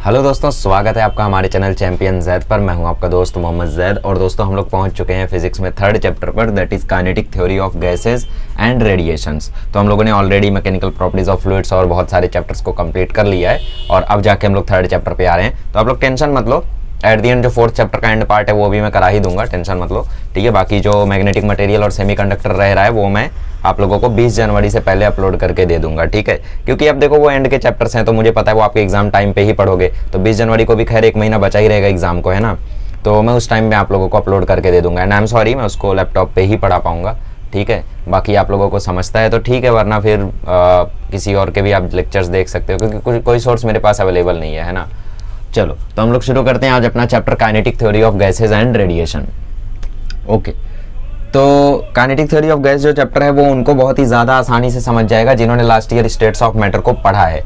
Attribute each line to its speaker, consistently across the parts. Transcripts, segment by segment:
Speaker 1: Hello दोस्तों, स्वागत है आपका हमारे चैनल चैंपियन जैद पर। मैं हूं आपका दोस्त मोहम्मद जैद। और दोस्तों हम लोग पहुंच चुके हैं फिजिक्स में थर्ड चैप्टर पर, that is kinetic theory of gases and radiations. तो हम लोगों ने already mechanical properties of fluids और बहुत सारे चैप्टर्स को कंप्लीट कर लिया है और अब जाके हम लोग थर्ड चैप्टर पे आ रहे हैं। तो आप लोग टेंशन मत लो, एट दी एंड जो फोर्थ चैप्टर का एंड पार्ट है वो भी मैं करा ही दूंगा, टेंशन मत लो, ठीक है। बाकी जो मैग्नेटिक मटेरियल और सेमीकंडक्टर रह रहा है वो मैं आप लोगों को 20 जनवरी से पहले अपलोड करके दे दूंगा, ठीक है। क्योंकि अब देखो वो एंड के चैप्टर्स हैं तो मुझे पता है वो आपके एग्जाम टाइम पे ही पढ़ोगे, तो 20 जनवरी को भी खैर एक महीना बचा ही रहेगा एग्जाम को, है ना। तो मैं उस टाइम में आप लोगों को अपलोड करके दे दूंगा। एंड आई एम सॉरी, मैं उसको लैपटॉप पे ही पढ़ा पाऊंगा, ठीक है। बाकी आप लोगों को समझता है तो ठीक है, वरना फिर किसी और के भी आप लेक्चर्स देख सकते हो, क्योंकि कोई सोर्स मेरे पास अवेलेबल नहीं है ना। चलो तो हम लोग शुरू करते हैं आज अपना chapter kinetic theory of gases and radiation. Okay, तो काइनेटिक थ्योरी ऑफ गैस जो चैप्टर है वो उनको बहुत ही ज़्यादा आसानी से समझ जाएगा जिन्होंने last year states of matter को पढ़ा है,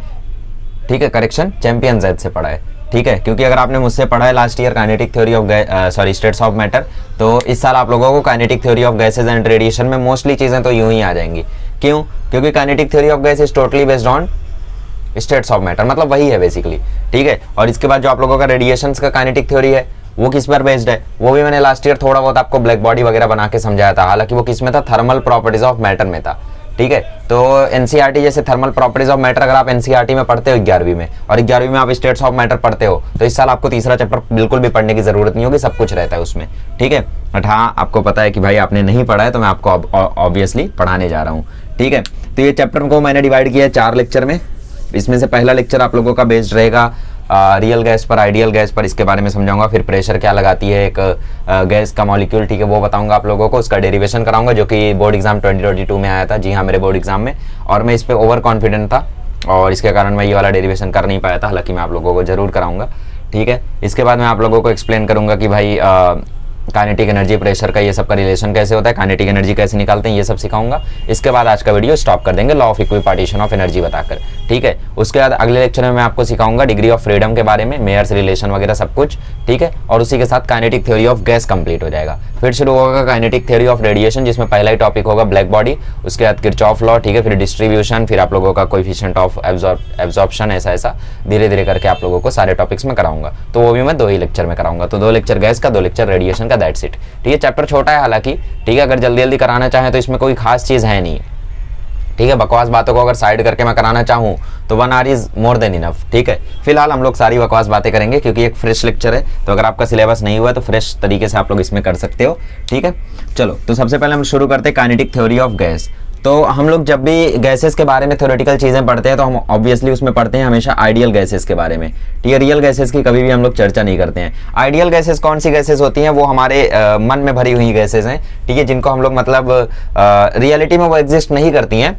Speaker 1: ठीक है। करेक्शन, चैंपियन जैद से पढ़ा है, ठीक है। क्योंकि अगर आपने मुझसे पढ़ा है last year kinetic theory of states of matter, तो इस साल आप लोगों को kinetic theory of gases and radiation में मोस्टली चीज़ें तो यूं ही आ जाएंगी। क्यों? क्योंकि kinetic theory of gas is totally based on states of matter, मतलब वही है बेसिकली, ठीक है। और इसके बाद जो आप लोगों का रेडिएशंस का काइनेटिक थ्योरी है वो किस पर बेस्ड है, वो भी मैंने लास्ट ईयर थोड़ा बहुत आपको ब्लैक बॉडी वगैरह बना के समझाया था। हालांकि वो किस में था, थर्मल प्रॉपर्टीज ऑफ मैटर में था, ठीक है। तो एनसीईआरटी जैसे थर्मल प्रॉपर्टीज ऑफ मैटर अगर आप एनसीईआरटी में पढ़ते हो 11वीं में, और 11वीं में आप स्टेट्स ऑफ मैटर पढ़ते हो, तो इस साल आपको तीसरा चैप्टर बिल्कुल भी पढ़ने की जरूरत नहीं होगी, सब कुछ रहता है उसमें, ठीक है। बट हाँ, आपको पता है कि भाई आपने नहीं पढ़ा है तो मैं आपको ऑब्वियसली पढ़ाने जा रहा हूँ, ठीक है। तो ये चैप्टर को मैंने डिवाइड किया है 4 लेक्चर में। इसमें से पहला लेक्चर आप लोगों का बेस्ड रहेगा रियल गैस पर, आइडियल गैस पर, इसके बारे में समझाऊंगा। फिर प्रेशर क्या लगाती है एक गैस का मॉलिक्यूल, ठीक है, वो बताऊंगा आप लोगों को। उसका डेरिवेशन कराऊंगा जो कि बोर्ड एग्जाम 2022 में आया था, जी हाँ, मेरे बोर्ड एग्जाम में। और मैं इस पर ओवर कॉन्फिडेंट था और इसके कारण मैं ये वाला डेरिवेशन कर नहीं पाया था, हालांकि मैं आप लोगों को जरूर कराऊंगा, ठीक है। इसके बाद मैं आप लोगों को एक्सप्लेन करूंगा कि भाई काइनेटिक एनर्जी, प्रेशर का, ये सब का रिलेशन कैसे होता है, काइनेटिक एनर्जी कैसे निकालते हैं, ये सब सिखाऊंगा। इसके बाद आज का वीडियो स्टॉप कर देंगे law of equipartition of energy बताकर, ठीक है। उसके बाद अगले लेक्चर में मैं आपको सिखाऊंगा डिग्री ऑफ फ्रीडम के बारे में, मेयर्स रिलेशन वगैरह सब कुछ, ठीक है। और उसी के साथ kinetic theory of gas complete हो जाएगा। फिर शुरू होगा काइनेटिक थ्योरी ऑफ रेडिएशन, जिसमें पहला ही टॉपिक होगा ब्लैक बॉडी, उसके बाद किरचॉफ लॉ, ठीक है। फिर डिस्ट्रीब्यूशन, फिर आप लोगों का कोएफिशिएंट ऑफ एब्जॉर्प्शन, ऐसा धीरे धीरे करके आप लोगों को सारे टॉपिक्स में कराऊंगा। तो वो भी मैं 2 ही लेक्चर में कराऊंगा, तो 2 लेक्चर गैस का, 2 लेक्चर रेडिएशन का, दैट्स इट, ठीक है। चैप्टर छोटा है हालांकि, ठीक है। अगर जल्दी जल्दी कराना चाहें तो इसमें कोई खास चीज है नहीं, ठीक है। बकवास बातों को अगर साइड करके मैं कराना चाहूं तो 1 our is more than enough, ठीक है। फिलहाल हम लोग सारी बकवास बातें करेंगे क्योंकि एक फ्रेश लेक्चर है, तो अगर आपका सिलेबस नहीं हुआ है तो फ्रेश तरीके से आप लोग इसमें कर सकते हो, ठीक है। चलो तो सबसे पहले हम शुरू करते हैं काइनेटिक थ्योरी ऑफ गैस। तो हम लोग जब भी गैसेस के बारे में थ्योरेटिकल चीजें पढ़ते हैं तो हम ऑब्वियसली उसमें पढ़ते हैं हमेशा आइडियल गैसेस के बारे में, ठीक है। रियल गैसेस की कभी भी हम लोग चर्चा नहीं करते हैं। आइडियल गैसेस कौन सी गैसेस होती हैं? वो हमारे मन में भरी हुई गैसेस हैं, ठीक है, जिनको हम लोग मतलब रियलिटी में वो एग्जिस्ट नहीं करती हैं,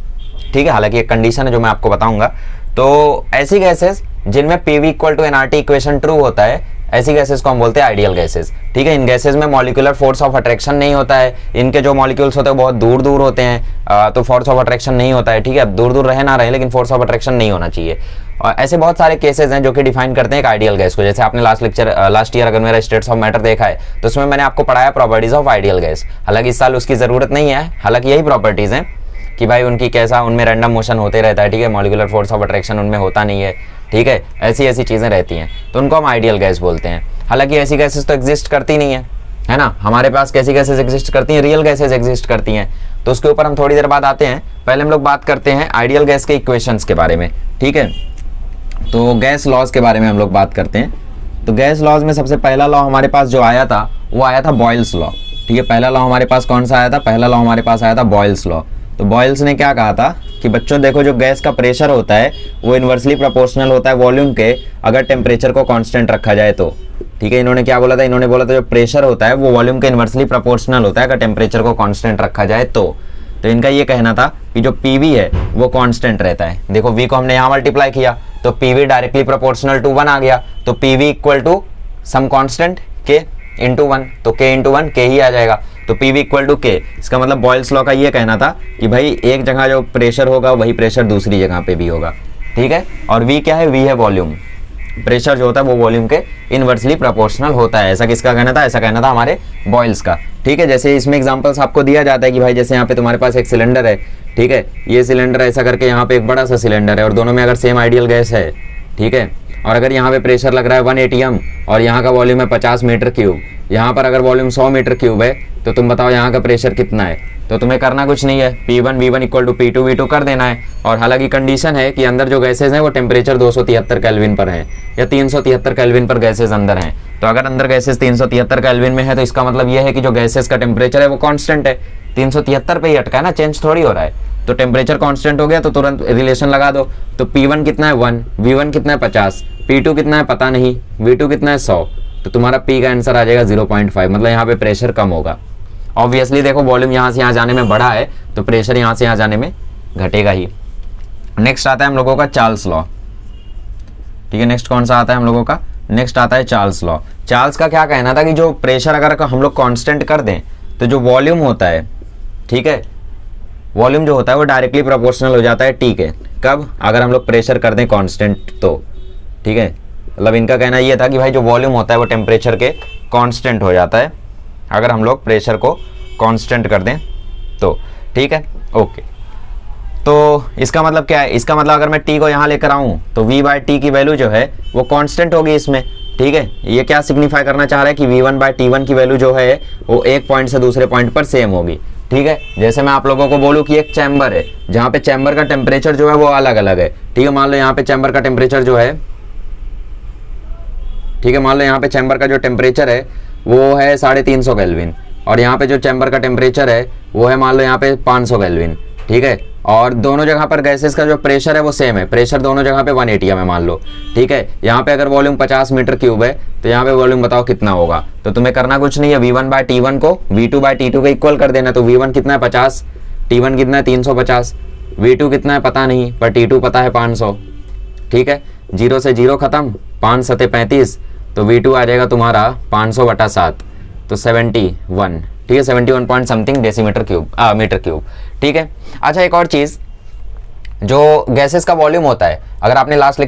Speaker 1: ठीक है। हालांकि एक कंडीशन है जो मैं आपको बताऊंगा। तो ऐसी गैसेस जिनमें PV = nRT इक्वेशन ट्रू होता है, ऐसी गैसेस को हम बोलते हैं आइडियल गैसेस, ठीक है। इन गैसेस में मॉलिक्यूलर फोर्स ऑफ अट्रैक्शन नहीं होता है, इनके जो मॉलिक्यूल्स होते हैं बहुत दूर दूर होते हैं, तो फोर्स ऑफ अट्रैक्शन नहीं होता है, ठीक है। दूर दूर रहे ना रहे लेकिन फोर्स ऑफ अट्रैक्शन नहीं होना चाहिए। और ऐसे बहुत सारे केसेस हैं जो कि डिफाइन करते हैं एक आइडियल गैस को। जैसे आपने लास्ट ईयर अगर मेरा स्टेट्स ऑफ मैटर देखा है तो उसमें मैंने आपको पढ़ाया प्रॉपर्टीज ऑफ आइडियल गैस। हालांकि इस साल उसकी जरूरत नहीं है, हालांकि यही प्रॉपर्टीज हैं कि भाई उनकी कैसा, उनमें रैंडम मोशन होते रहता है, ठीक है। मॉलिक्यूलर फोर्स ऑफ अट्रैक्शन उनमें होता नहीं है, ठीक है। ऐसी चीजें रहती हैं तो उनको हम आइडियल गैस बोलते हैं। हालांकि ऐसी गैसेस तो एग्जिस्ट करती नहीं है ना। हमारे पास कैसी गैसेस एग्जिस्ट करती हैं? रियल गैसेस एग्जिस्ट करती हैं, तो उसके ऊपर हम थोड़ी देर बाद आते हैं। पहले हम लोग बात करते हैं आइडियल गैस के इक्वेशंस के बारे में, ठीक है। तो गैस लॉज के बारे में हम लोग बात करते हैं। तो गैस लॉज में सबसे पहला लॉ हमारे पास जो आया था वो आया था बॉयल्स लॉ, ठीक है। पहला लॉ हमारे पास कौन सा आया था? पहला लॉ हमारे पास आया था बॉयल्स लॉ। तो बॉयल्स ने क्या कहा था कि बच्चों देखो, जो गैस का प्रेशर होता है वो इन्वर्सली प्रोपोर्शनल होता है वॉल्यूम के, अगर टेम्परेचर को कांस्टेंट रखा जाए तो, ठीक है। इन्होंने क्या बोला था? इन्होंने बोला था जो प्रेशर होता है वो वॉल्यूम के इन्वर्सली प्रोपोर्शनल होता है अगर टेम्परेचर को कांस्टेंट रखा जाए तो इनका ये कहना था कि जो PV है वो कांस्टेंट रहता है। देखो V को हमने यहाँ मल्टीप्लाई किया तो PV डायरेक्टली प्रोपोर्शनल टू 1 आ गया, तो PV = सम कांस्टेंट K × 1, तो K × 1 K ही आ जाएगा, तो PV = K। इसका मतलब बॉयल्स लॉ का ये कहना था कि भाई एक जगह जो प्रेशर होगा वही प्रेशर दूसरी जगह पे भी होगा, ठीक है। और V क्या है? V है वॉल्यूम। प्रेशर जो होता है वो वॉल्यूम के इनवर्सली प्रोपोर्शनल होता है, ऐसा किसका कहना था? ऐसा कहना था हमारे बॉयल्स का, ठीक है। जैसे इसमें एग्जांपल्स आपको दिया जाता है कि भाई जैसे यहाँ पे तुम्हारे पास एक सिलेंडर है, ठीक है, ये सिलेंडर ऐसा करके यहाँ पे एक बड़ा सा सिलेंडर है और दोनों में अगर सेम आइडियल गैस है, ठीक है, और अगर यहाँ पे प्रेशर लग रहा है 1 ATM और यहाँ का वॉल्यूम है 50 मीटर क्यूब, यहाँ पर अगर वॉल्यूम 100 मीटर क्यूब है तो तुम बताओ यहाँ का प्रेशर कितना है। तो तुम्हें करना कुछ नहीं है, P1 V1 equal to P2 V2 कर देना है। और हालांकि कंडीशन है कि अंदर जो गैसेज हैं वो टेम्परेचर 273 केल्विन पर हैं या 373 केल्विन पर गैसेज अंदर हैं। तो अगर अंदर गैसेज 373 केल्विन में है तो इसका मतलब ये है कि जो गैसेज का टेम्परेचर है वो कांस्टेंट है, 373 पे ही अटका है ना, चेंज थोड़ी हो रहा है। तो टेम्परेचर कांस्टेंट हो गया तो तुरंत रिलेशन लगा दो। तो P1 कितना है 1, V1 कितना है 50, P2 कितना है पता नहीं, V2 कितना है 100। तो तुम्हारा P का आंसर आ जाएगा 0.5, मतलब यहाँ पे प्रेशर कम होगा। ऑब्वियसली देखो वॉल्यूम यहाँ से यहाँ जाने में बढ़ा है तो प्रेशर यहाँ से यहाँ जाने में घटेगा ही। नेक्स्ट आता है हम लोगों का चार्ल्स लॉ। ठीक है, नेक्स्ट कौन सा आता है हम लोगों का, नेक्स्ट आता है चार्ल्स लॉ। चार्ल्स का क्या कहना था कि जो प्रेशर अगर हम लोग कांस्टेंट कर दें तो जो वॉल्यूम होता है, ठीक है, वॉल्यूम जो होता है वो डायरेक्टली प्रोपोर्शनल हो जाता है टी के। कब, अगर हम लोग प्रेशर कर दें कांस्टेंट तो, ठीक है। मतलब इनका कहना ये था कि भाई जो वॉल्यूम होता है वो टेम्परेचर के कांस्टेंट हो जाता है अगर हम लोग प्रेशर को कांस्टेंट कर दें तो, ठीक है, ओके। तो इसका मतलब क्या है, इसका मतलब अगर मैं टी को यहाँ लेकर आऊँ तो v बाई टी की वैल्यू जो है वो कांस्टेंट होगी इसमें, ठीक है। ये क्या सिग्निफाई करना चाह रहा है कि v1 बाई टी1 की वैल्यू जो है वो एक पॉइंट से दूसरे पॉइंट पर सेम होगी, ठीक है। जैसे मैं आप लोगों को बोलूँ कि एक चैम्बर है जहाँ पे चैम्बर का टेम्परेचर जो है वो अलग अलग है, ठीक है। मान लो यहाँ पे चैम्बर का टेम्परेचर जो है, ठीक है, मान लो यहाँ पे चैम्बर का जो टेम्परेचर है वो है 350 केल्विन और यहाँ पे जो चैम्बर का टेम्परेचर है वो है मान लो यहाँ पे 500 केल्विन, ठीक है। और दोनों जगह पर गैसेस का जो प्रेशर है वो सेम है, प्रेशर दोनों जगह पे 1 ATM है मान लो, ठीक है। यहाँ पे अगर वॉल्यूम 50 मीटर क्यूब है तो यहाँ पे वॉल्यूम बताओ कितना होगा। तो तुम्हें करना कुछ नहीं है, V1 बाई T1 को V2 बाई T2 के इक्वल कर देना। तो V1 कितना है 50, T1 कितना है 350, V2 कितना है पता नहीं पर T2 पता है 500, ठीक है। 0 से 0 खत्म, 5 सते 35, तो V2 आ जाएगा तुम्हारा 500/7 तो 71, ठीक है, 71 point something decimetre cube metre cube, ठीक है। अच्छा एक और चीज़, जो गैसेस का वॉल्यूम होता है, अगर आपने लास्ट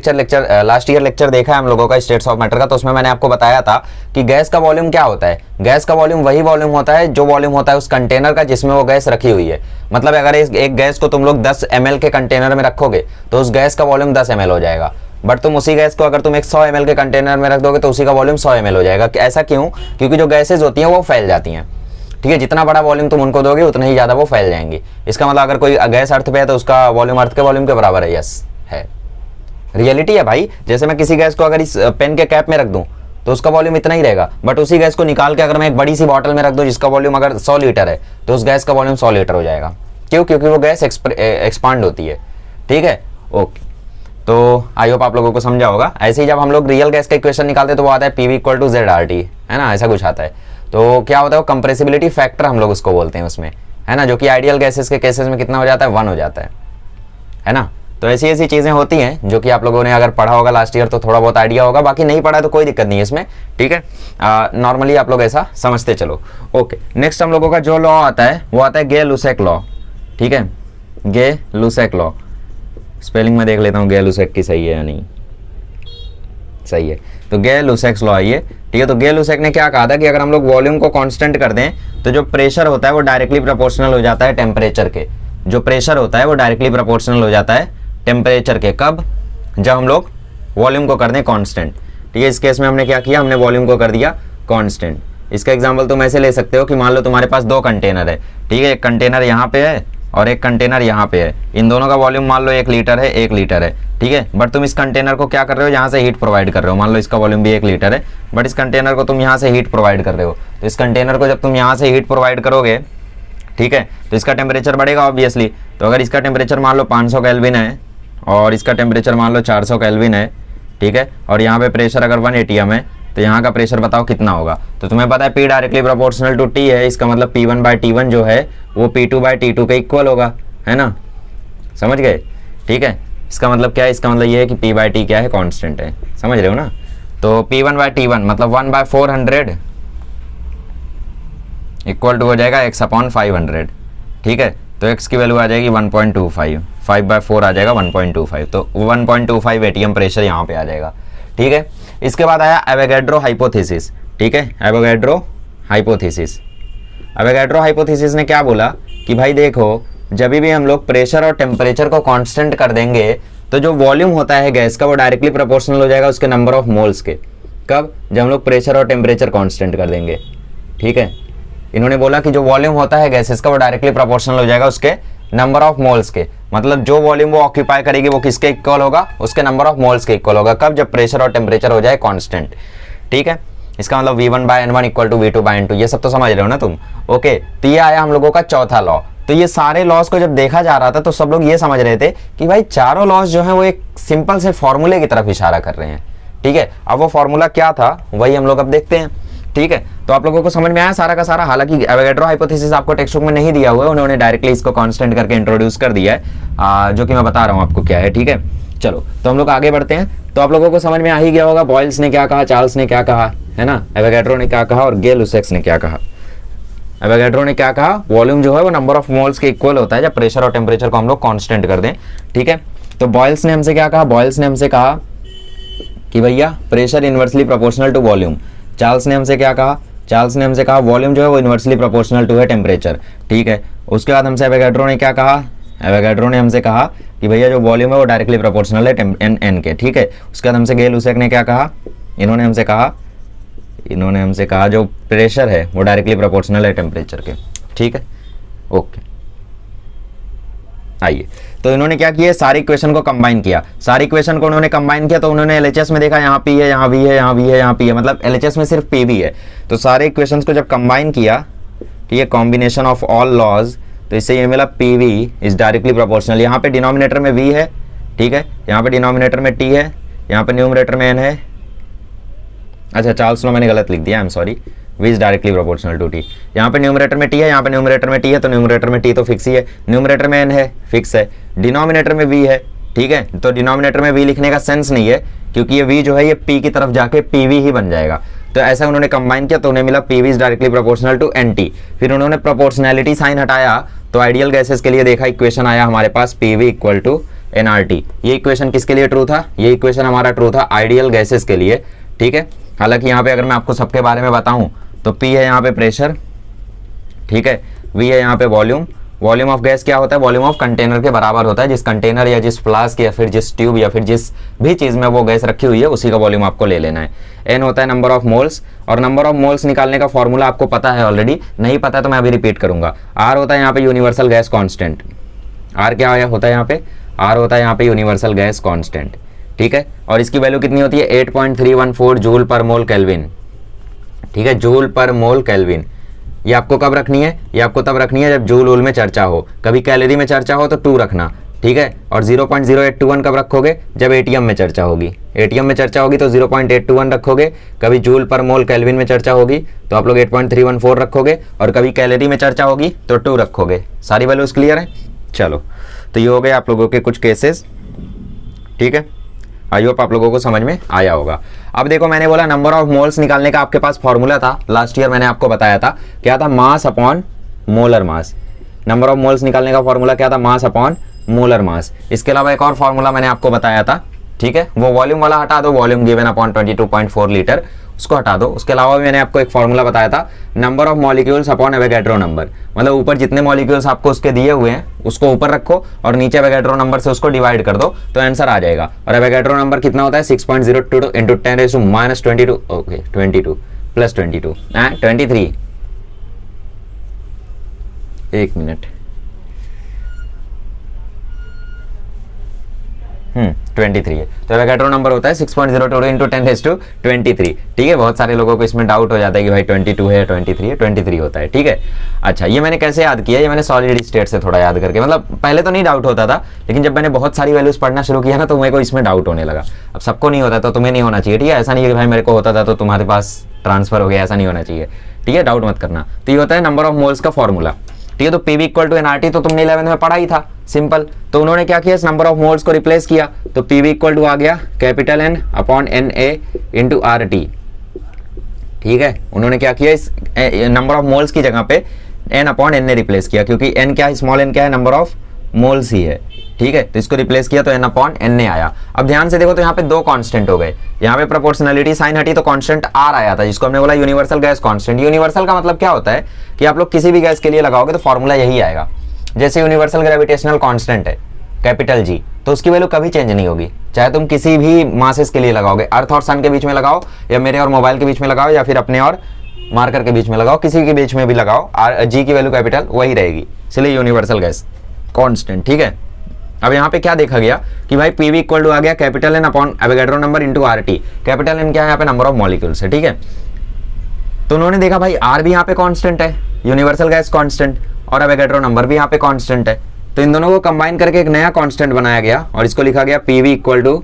Speaker 1: ईयर लेक्चर देखा है हम लोगों का स्टेट्स ऑफ मैटर का, तो उसमें मैंने आपको बताया था कि गैस का वॉल्यूम क्या होता है। गैस का वॉल्यूम वही वॉल्यूम होता है जो वॉल्यूम होता है उस कंटेनर का जिसमें वो गैस रखी हुई है। मतलब अगर एक गैस को तुम लोग 10 ml के कंटेनर में रखोगे तो उस गैस का वॉल्यूम 10 ml हो जाएगा। बट तुम उसी गैस को अगर तुम एक 100 ml के कंटेनर में रख दोगे तो उसी का वॉल्यूम 100 ml हो जाएगा। ऐसा क्यों? क्योंकि जो गैसेज होती हैं वो फैल जाती हैं, ठीक है। जितना बड़ा वॉल्यूम तुम उनको दोगे उतना ही ज़्यादा वो फैल जाएंगी। इसका मतलब अगर कोई गैस अर्थ पे है तो उसका वॉल्यूम अर्थ के वॉल्यूम के बराबर है। यस, है, रियलिटी है भाई। जैसे मैं किसी गैस को अगर इस पेन के कैप में रख दूं तो उसका वॉल्यूम इतना ही रहेगा, बट उसी गैस को निकाल के अगर मैं एक बड़ी सी बॉटल में रख दूं जिसका वॉल्यूम अगर 100 लीटर है तो उस गैस का वॉल्यूम 100 लीटर हो जाएगा। क्यों? क्योंकि वो गैस एक्सपांड होती है, ठीक है, ओके। तो आई होप आप लोगों को समझा होगा। ऐसे ही जब हम लोग रियल गैस का इक्वेशन निकालते हैं तो वो आता है PV इक्वल टू ZRT, है ना, ऐसा कुछ आता है। तो क्या होता है, वो कंप्रेसिबिलिटी फैक्टर हम लोग उसको बोलते हैं उसमें, है ना, जो कि आइडियल गैसेस के केसेस में कितना हो जाता है, 1 हो जाता है ना। तो ऐसी ऐसी चीज़ें होती हैं जो कि आप लोगों ने अगर पढ़ा होगा लास्ट ईयर तो थोड़ा बहुत आइडिया होगा, बाकी नहीं पढ़ा तो कोई दिक्कत नहीं है इसमें, ठीक है। नॉर्मली आप लोग ऐसा समझते चलो, ओके। नेक्स्ट हम लोगों का जो लॉ आता है वो आता है गे-लुसेक लॉ, ठीक है, गे-लुसेक लॉ। स्पेलिंग में देख लेता हूँ गे-लुसेक की सही है या नहीं, सही है। तो गे-लुसेक लॉ है ये, ठीक है। तो गे-लुसेक ने क्या कहा था कि अगर हम लोग वॉल्यूम को कांस्टेंट कर दें तो जो प्रेशर होता है वो डायरेक्टली प्रोपोर्शनल हो जाता है टेम्परेचर के। जो प्रेशर होता है वो डायरेक्टली प्रोपोर्शनल हो जाता है टेम्परेचर के। कब? जब हम लोग वॉल्यूम को कर दें कांस्टेंट, ठीक है। इस केस में हमने क्या किया, हमने वॉल्यूम को कर दिया कांस्टेंट। इसका एग्जांपल तुम ऐसे ले सकते हो कि मान लो तुम्हारे पास 2 कंटेनर है, ठीक है। एक कंटेनर यहाँ पे है और एक कंटेनर यहाँ पे है। इन दोनों का वॉल्यूम मान लो 1 लीटर है, 1 लीटर है, ठीक है। बट तुम इस कंटेनर को क्या कर रहे हो, यहाँ से हीट प्रोवाइड कर रहे हो। मान लो इसका वॉल्यूम भी 1 लीटर है, बट इस कंटेनर को तुम यहाँ से हीट प्रोवाइड कर रहे हो। तो इस कंटेनर को जब तुम यहाँ से हीट प्रोवाइड करोगे, ठीक है, तो इसका टेम्परेचर बढ़ेगा ऑब्वियसली। तो अगर इसका टेम्परेचर मान लो 500 केल्विन है और इसका टेम्परेचर मान लो 400 केल्विन है, ठीक है, और यहाँ पे प्रेशर अगर 1 ATM है तो यहाँ का प्रेशर बताओ कितना होगा। तो तुम्हें पता है P directly proportional to T है। इसका मतलब P1 बाई T1 जो है वो P2 बाई T2 के इक्वल होगा, है ना, समझ गए, ठीक है। इसका मतलब क्या है, इसका मतलब ये है कि P बाई T क्या है, कांस्टेंट है, समझ रहे हो ना। तो P1 बाई T1 मतलब 1/400 इक्वल टू हो जाएगा x/500, ठीक है। तो x की वैल्यू आ जाएगी 1.25, 5/4 आ जाएगा 1.25, तो 1.25 ATM प्रेशर यहाँ पे आ जाएगा, ठीक है। इसके बाद आया एवोगैड्रो हाइपोथेसिस, ठीक है, एवोगैड्रो हाइपोथेसिस। एवोगैड्रो हाइपोथेसिस ने क्या बोला कि भाई देखो, जब भी हम लोग प्रेशर और टेम्परेचर को कांस्टेंट कर देंगे तो जो वॉल्यूम होता है गैस का वो डायरेक्टली प्रोपोर्शनल हो जाएगा उसके नंबर ऑफ मोल्स के। कब? जब हम लोग प्रेशर और टेम्परेचर कांस्टेंट कर देंगे। ठीक है, इन्होंने बोला कि जो वॉल्यूम होता है गैसेस का वो डायरेक्टली प्रोपोर्शनल हो जाएगा उसके नंबर ऑफ मोल्स के। मतलब जो वॉल्यूम वो ऑक्यूपाई करेगी वो किसके इक्वल होगा? उसके नंबर ऑफ मोल्स के इक्वल होगा। कब? जब प्रेशर और टेम्परेचर हो जाए कांस्टेंट। ठीक है, इसका मतलब V1/N1 इक्वल टू V2/N2, ये सब तो समझ रहे हो ना तुम? ओके, तो ये आया हम लोगों का चौथा लॉ। तो ये सारे लॉज को जब देखा जा रहा था तो सब लोग ये समझ रहे थे कि भाई चारों लॉज जो है वो एक सिंपल से फॉर्मूले की तरफ इशारा कर रहे हैं। ठीक है, अब वो फॉर्मूला क्या था वही हम लोग अब देखते हैं। ठीक है, तो आप लोगों को समझ में आया सारा का सारा। हालांकि एवोगैड्रो हाइपोथेसिस आपको टेक्स्ट बुक में नहीं दिया हुआ है, उन्होंने डायरेक्टली इसको कांस्टेंट करके इंट्रोड्यूस कर दिया है, जो कि मैं बता रहा हूँ आपको क्या है। ठीक है, चलो तो हम लोग आगे बढ़ते हैं। तो आप लोगों को समझ में आ ही गया होगा बॉयल्स ने क्या कहा, चार्ल्स ने क्या कहा, है ना, एवोगैड्रो ने क्या कहा और गै-लुसैक्स ने क्या कहा। एवोगैड्रो ने क्या कहा? वॉल्यूम जो है वो नंबर ऑफ मोल्स के इक्वल होता है जब प्रेशर और टेम्परेचर को हम लोग कांस्टेंट कर दें। ठीक है, तो बॉयल्स ने हमसे क्या कहा? बॉयल्स ने हमसे कहा कि भैया pressure inversely proportional to volume. Charles ने हमसे क्या कहा? चार्ल्स ने हमसे कहा वॉल्यूम जो है वो इनवर्सली प्रोपोर्शनल टू है टेम्परेचर। ठीक है, उसके बाद हमसे एवोगैड्रो ने क्या कहा? एवोगैड्रो ने हमसे कहा कि भैया जो वॉल्यूम है वो डायरेक्टली प्रोपोर्शनल है एन के। ठीक है, उसके बाद हमसे गै-लुसैक ने क्या कहा? इन्होंने हमसे कहा जो प्रेशर है वो डायरेक्टली प्रोपोर्शनल है टेम्परेचर के। ठीक है, ओके, आइए। तो इन्होंने क्या किया? सारी इक्वेशन को कंबाइन किया। सारी इक्वेशन को उन्होंने कंबाइन किया तो उन्होंने एलएचएस में देखा यहाँ पी है, यहाँ वी है, यहाँ वी है, यहाँ पी है, मतलब एलएचएस में सिर्फ पी वी है। तो सारे इक्वेशंस को जब कंबाइन किया, ठीक है, कॉम्बिनेशन ऑफ ऑल लॉज, तो इससे ये मिला P V is directly proportional. यहाँ पे डिनोमिनेटर में वी है, ठीक है, यहाँ पे डिनोमिनेटर में टी है, यहाँ पे न्यूमरेटर में एन है। अच्छा, चार्ल्स लॉ मैंने गलत लिख दिया, I am sorry. V is directly proportional to T. यहाँ पे न्यूमरेटर में टी है, यहाँ पे न्यूमरेटर में टी है, तो न्यूमरेटर में टी तो फिक्स ही है, न्यूमरेटर में एन है, फिक्स है, डिनोमिनेटर में वी है। ठीक है, तो डिनोमिनेटर में वी लिखने का सेंस नहीं है क्योंकि ये वी जो है ये पी की तरफ जाके पी वी ही बन जाएगा। तो ऐसा उन्होंने कंबाइन किया तो उन्हें मिला P V is directly proportional to N T. फिर उन्होंने प्रोपोर्शनैलिटी साइन हटाया तो आइडियल गैसेस के लिए देखा, इक्वेशन आया हमारे पास p v equal to n r t. ये इक्वेशन किसके लिए ट्रू था? ये इक्वेशन हमारा ट्रू था आइडियल गैसेस के लिए। ठीक है, हालांकि यहाँ पे अगर मैं आपको सबके बारे में बताऊं तो P है यहाँ पे प्रेशर, ठीक है, V है यहाँ पे वॉल्यूम। वॉल्यूम ऑफ गैस क्या होता है? वॉल्यूम ऑफ कंटेनर के बराबर होता है। जिस कंटेनर या जिस फ्लास्क या फिर जिस ट्यूब या फिर जिस भी चीज़ में वो गैस रखी हुई है उसी का वॉल्यूम आपको ले लेना है। N होता है नंबर ऑफ मोल्स, और नंबर ऑफ मोल्स निकालने का फॉर्मूला आपको पता है ऑलरेडी, नहीं पता तो मैं अभी रिपीट करूंगा। R होता है यहाँ पे यूनिवर्सल गैस कॉन्स्टेंट। R क्या होता है यहाँ पे? R होता है यहाँ पे यूनिवर्सल गैस कॉन्स्टेंट। ठीक है, और इसकी वैल्यू कितनी होती है? 8.314 जूल पर मोल केल्विन। ठीक है, जूल पर मोल केल्विन। ये आपको कब रखनी है? ये आपको तब रखनी है जब जूल वूल में चर्चा हो। कभी कैलोरी में चर्चा हो तो 2 रखना, ठीक है। और 0.0821 कब रखोगे? जब एटीएम में चर्चा होगी। एटीएम में चर्चा होगी तो 0.821 रखोगे। कभी जूल पर मोल केल्विन में चर्चा होगी तो आप लोग 8.314 रखोगे, और कभी कैलोरी में चर्चा होगी तो 2 रखोगे। सारी वैल्यूज क्लियर है? चलो, तो ये हो गए आप लोगों के कुछ केसेस। ठीक है, आई होप आप लोगों को समझ में आया होगा। अब देखो, मैंने बोला नंबर ऑफ मोल्स निकालने का आपके पास फॉर्मूला था, लास्ट ईयर मैंने आपको बताया था। क्या था? Mass upon molar mass. Number of moles निकालने का फॉर्मूला क्या था? मास अपॉन मोलर मास। इसके अलावा एक और फॉर्मूला मैंने आपको बताया था, ठीक है, वो वॉल्यूम वाला हटा दो, वॉल्यूम गिवन अपॉन 22.4 लीटर, उसको हटा दो। उसके अलावा भी मैंने आपको एक फॉर्मूला बताया था, number of molecules upon Avogadro number. मतलब ऊपर जितने मॉलिक्यूल्स आपको उसके दिए हुए हैं उसको ऊपर रखो और नीचे एवोगैड्रो नंबर से उसको डिवाइड कर दो तो आंसर आ जाएगा। और एवोगैड्रो नंबर कितना होता है? 6.022 इंटू 10⁻²2। Okay, 22 plus 22 23। एक मिनट, 23 है। तो एवोगैड्रो नंबर होता है 6.022 इंटू 10⁻23। ठीक है, बहुत सारे लोगों को इसमें डाउट हो जाता है कि भाई 22 है, 23 है, 23 होता है। ठीक है, अच्छा, ये मैंने कैसे याद किया? ये मैंने सॉलिड स्टेट से थोड़ा याद करके, मतलब पहले तो नहीं डाउट होता था, लेकिन जब मैंने बहुत सारी वैल्यूज पढ़ना शुरू किया ना तो मेरे को इसमें डाउट होने लगा। अब सबको नहीं होता तो तुम्हें नहीं होना चाहिए, ठीक है। ऐसा नहीं है कि भाई मेरे को होता था तो तुम्हारे पास ट्रांसफर हो गया, ऐसा नहीं होना चाहिए, ठीक है, डाउट मत करना। तो ये होता है नंबर ऑफ मोल्स का फॉर्मूला, ठीक है। तो पीवी इक्वल टू एनआरटी तो तुमने 11th में पढ़ा ही था, सिंपल। तो उन्होंने क्या किया? इस नंबर ऑफ मोल्स को रिप्लेस किया, तो पीवी इक्वल टू आ गया capital N upon N A into R T. ठीक है, उन्होंने क्या किया? इस नंबर ऑफ मोल्स की जगह पे एन अपॉन एन ने रिप्लेस किया, क्योंकि एन क्या है? स्मॉल एन क्या है? नंबर ऑफ मोल्स ही है, ठीक है। तो इसको रिप्लेस किया तो एन अपॉन एन ने आया। अब ध्यान से देखो तो यहाँ पे 2 कांस्टेंट हो गए। यहाँ पे प्रोपोर्शनलिटी साइन हटी तो कांस्टेंट आर आया था, जिसको हमने बोला यूनिवर्सल गैस कांस्टेंट। यूनिवर्सल का मतलब क्या होता है कि आप लोग किसी भी गैस के लिए लगाओगे तो फॉर्मूला यही आएगा। जैसे यूनिवर्सल ग्रेविटेशनल कांस्टेंट है, कैपिटल जी, तो उसकी वैल्यू कभी चेंज नहीं होगी, चाहे तुम किसी भी मासेस के लिए लगाओगे, अर्थ और सन के बीच में लगाओ, या मेरे और मोबाइल के बीच में लगाओ, या फिर अपने और मार्कर के बीच में लगाओ, किसी के बीच में भी लगाओ, जी की वैल्यू कैपिटल वही रहेगी, इसलिए यूनिवर्सल गैस कांस्टेंट। ठीक है, अब यहाँ पे क्या देखा गया कि भाई पीवी इक्वल टू आ गया capital N upon Avogadro number into RT. Capital N क्या है यहाँ पे, नंबर ऑफ मॉलिक्यूल्स है। ठीक है, तो उन्होंने देखा भाई आर भी यहाँ पे कांस्टेंट है, यूनिवर्सल गैस कांस्टेंट, और एवोगैड्रो नंबर भी यहाँ पे कांस्टेंट है, तो इन दोनों को कंबाइन करके एक नया कांस्टेंट बनाया गया और इसको लिखा गया पीवी इक्वल टू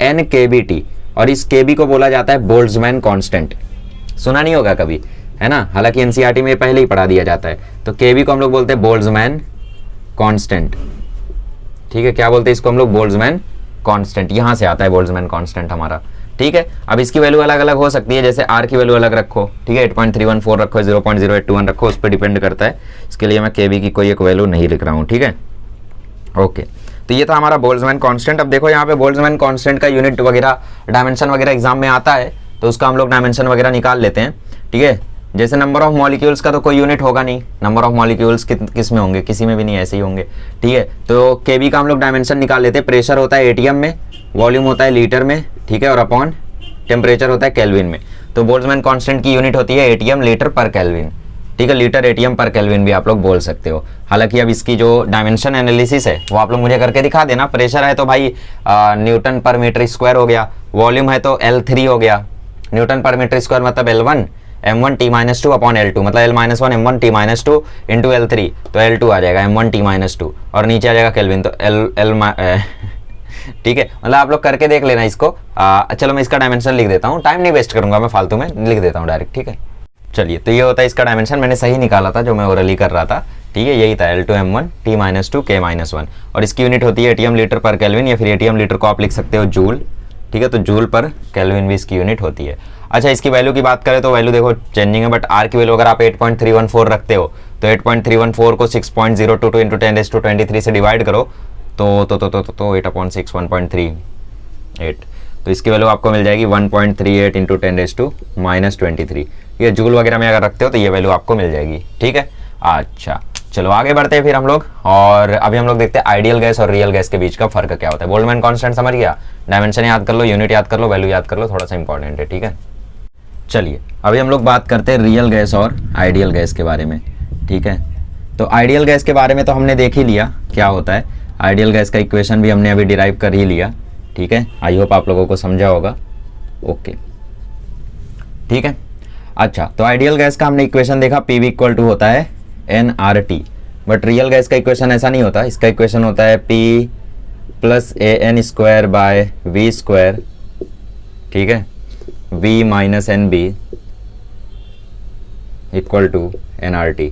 Speaker 1: एन के बी टी, और इस के बी को बोला जाता है बोल्ट्जमैन कांस्टेंट। सुना नहीं होगा कभी, है ना, हालांकि एनसीईआरटी में पहले ही पढ़ा दिया जाता है। तो के बी को हम लोग बोलते हैं बोल्ट्जमैन कांस्टेंट। ठीक है, क्या बोलते हैं इसको हम लोग, बोल्ट्जमैन कांस्टेंट, यहां से आता है बोल्ट्जमैन कांस्टेंट हमारा। ठीक है, अब इसकी वैल्यू अलग अलग हो सकती है, जैसे आर की वैल्यू अलग रखो, ठीक है, 8.314 रखो, 0.0821 रखो, उस पर डिपेंड करता है। इसके लिए मैं केबी की कोई एक वैल्यू नहीं लिख रहा हूँ। ठीक है, ओके, तो ये था हमारा बोल्ट्जमैन कांस्टेंट। अब देखो यहाँ पे बोल्ट्जमैन कांस्टेंट का यूनिट वगैरह, डायमेंशन वगैरह एग्जाम में आता है, तो उसका हम लोग डायमेंशन वगैरह निकाल लेते हैं। ठीक है, जैसे नंबर ऑफ मॉलिक्यूल्स का तो कोई यूनिट होगा नहीं, नंबर ऑफ मॉलिक्यूल्स किस में होंगे, किसी में भी नहीं, ऐसे ही होंगे। ठीक है, तो केबी का हम लोग डायमेंशन निकाल लेते हैं। प्रेशर होता है एटीएम में, वॉल्यूम होता है लीटर में, ठीक है, और अपॉन टेम्परेचर होता है केल्विन में। तो बोल्ट्जमैन कांस्टेंट की यूनिट होती है एटीएम लीटर पर केल्विन। ठीक है, लीटर एटीएम पर केल्विन भी आप लोग बोल सकते हो। हालांकि अब इसकी जो डायमेंशन एनालिसिस है वो आप लोग मुझे करके दिखा देना। प्रेशर है तो भाई न्यूटन पर मीटर स्क्वायर हो गया, वॉल्यूम है तो L3 हो गया, न्यूटन पर मीटर स्क्वायर मतलब L1 m1 t-2 upon L2, मतलब L-1 m1 t-2 into L3, तो L2 आ जाएगा m1 t-2, और नीचे आ जाएगा केल्विन, तो L ठीक है, मतलब आप लोग करके देख लेना इसको। चलो मैं इसका डायमेंशन लिख देता हूँ, टाइम नहीं वेस्ट करूंगा मैं फालतू में, लिख देता हूँ डायरेक्ट। ठीक है, चलिए, तो ये होता है इसका डायमेंशन, मैंने सही निकाला था जो मैं ओरली कर रहा था। ठीक है, यही था L2 m1 t-2 k-1, और इसकी यूनिट होती है एटीएम लीटर पर केल्विन, या फिर एटीएम लीटर को आप लिख सकते हो जूल। ठीक है, तो जूल पर केल्विन भी इसकी यूनिट होती है। अच्छा, इसकी वैल्यू की बात करें तो वैल्यू देखो चेंजिंग है, बट आर की वैल्यू अगर आप 8.314 रखते हो तो 8.314 को 6.022 इंटू 10⁻23 से डिवाइड करो तो 8/6 1.38, तो इसकी वैल्यू आपको मिल जाएगी 1.38 इंटू 10⁻23। ये जूल वगैरह में अगर रखते हो तो ये वैल्यू आपको मिल जाएगी। ठीक है, अच्छा चलो आगे बढ़ते हैं फिर हम लोग, और अभी हम लोग देखते हैं आइडियल गैस और रियल गैस के बीच का फर्क क्या होता है। बोल्ट्जमैन कांस्टेंट समझ गया, डायमेंशन याद कर लो, यूनिट याद कर लो, वैल्यू याद कर लो, थोड़ा सा इंपॉर्टेंट है। ठीक है, चलिए अभी हम लोग बात करते हैं रियल गैस और आइडियल गैस के बारे में। ठीक है, तो आइडियल गैस के बारे में तो हमने देख ही लिया क्या होता है, आइडियल गैस का इक्वेशन भी हमने अभी डिराइव कर ही लिया। ठीक है, आई होप आप लोगों को समझा होगा। ओके, ठीक है, अच्छा, तो आइडियल गैस का हमने इक्वेशन देखा, पीवी इक्वल टू होता है nRT, बट रियल गैस का इक्वेशन ऐसा नहीं होता, इसका इक्वेशन होता है P plus AN² by V², ठीक है, V minus NB equal to nRT।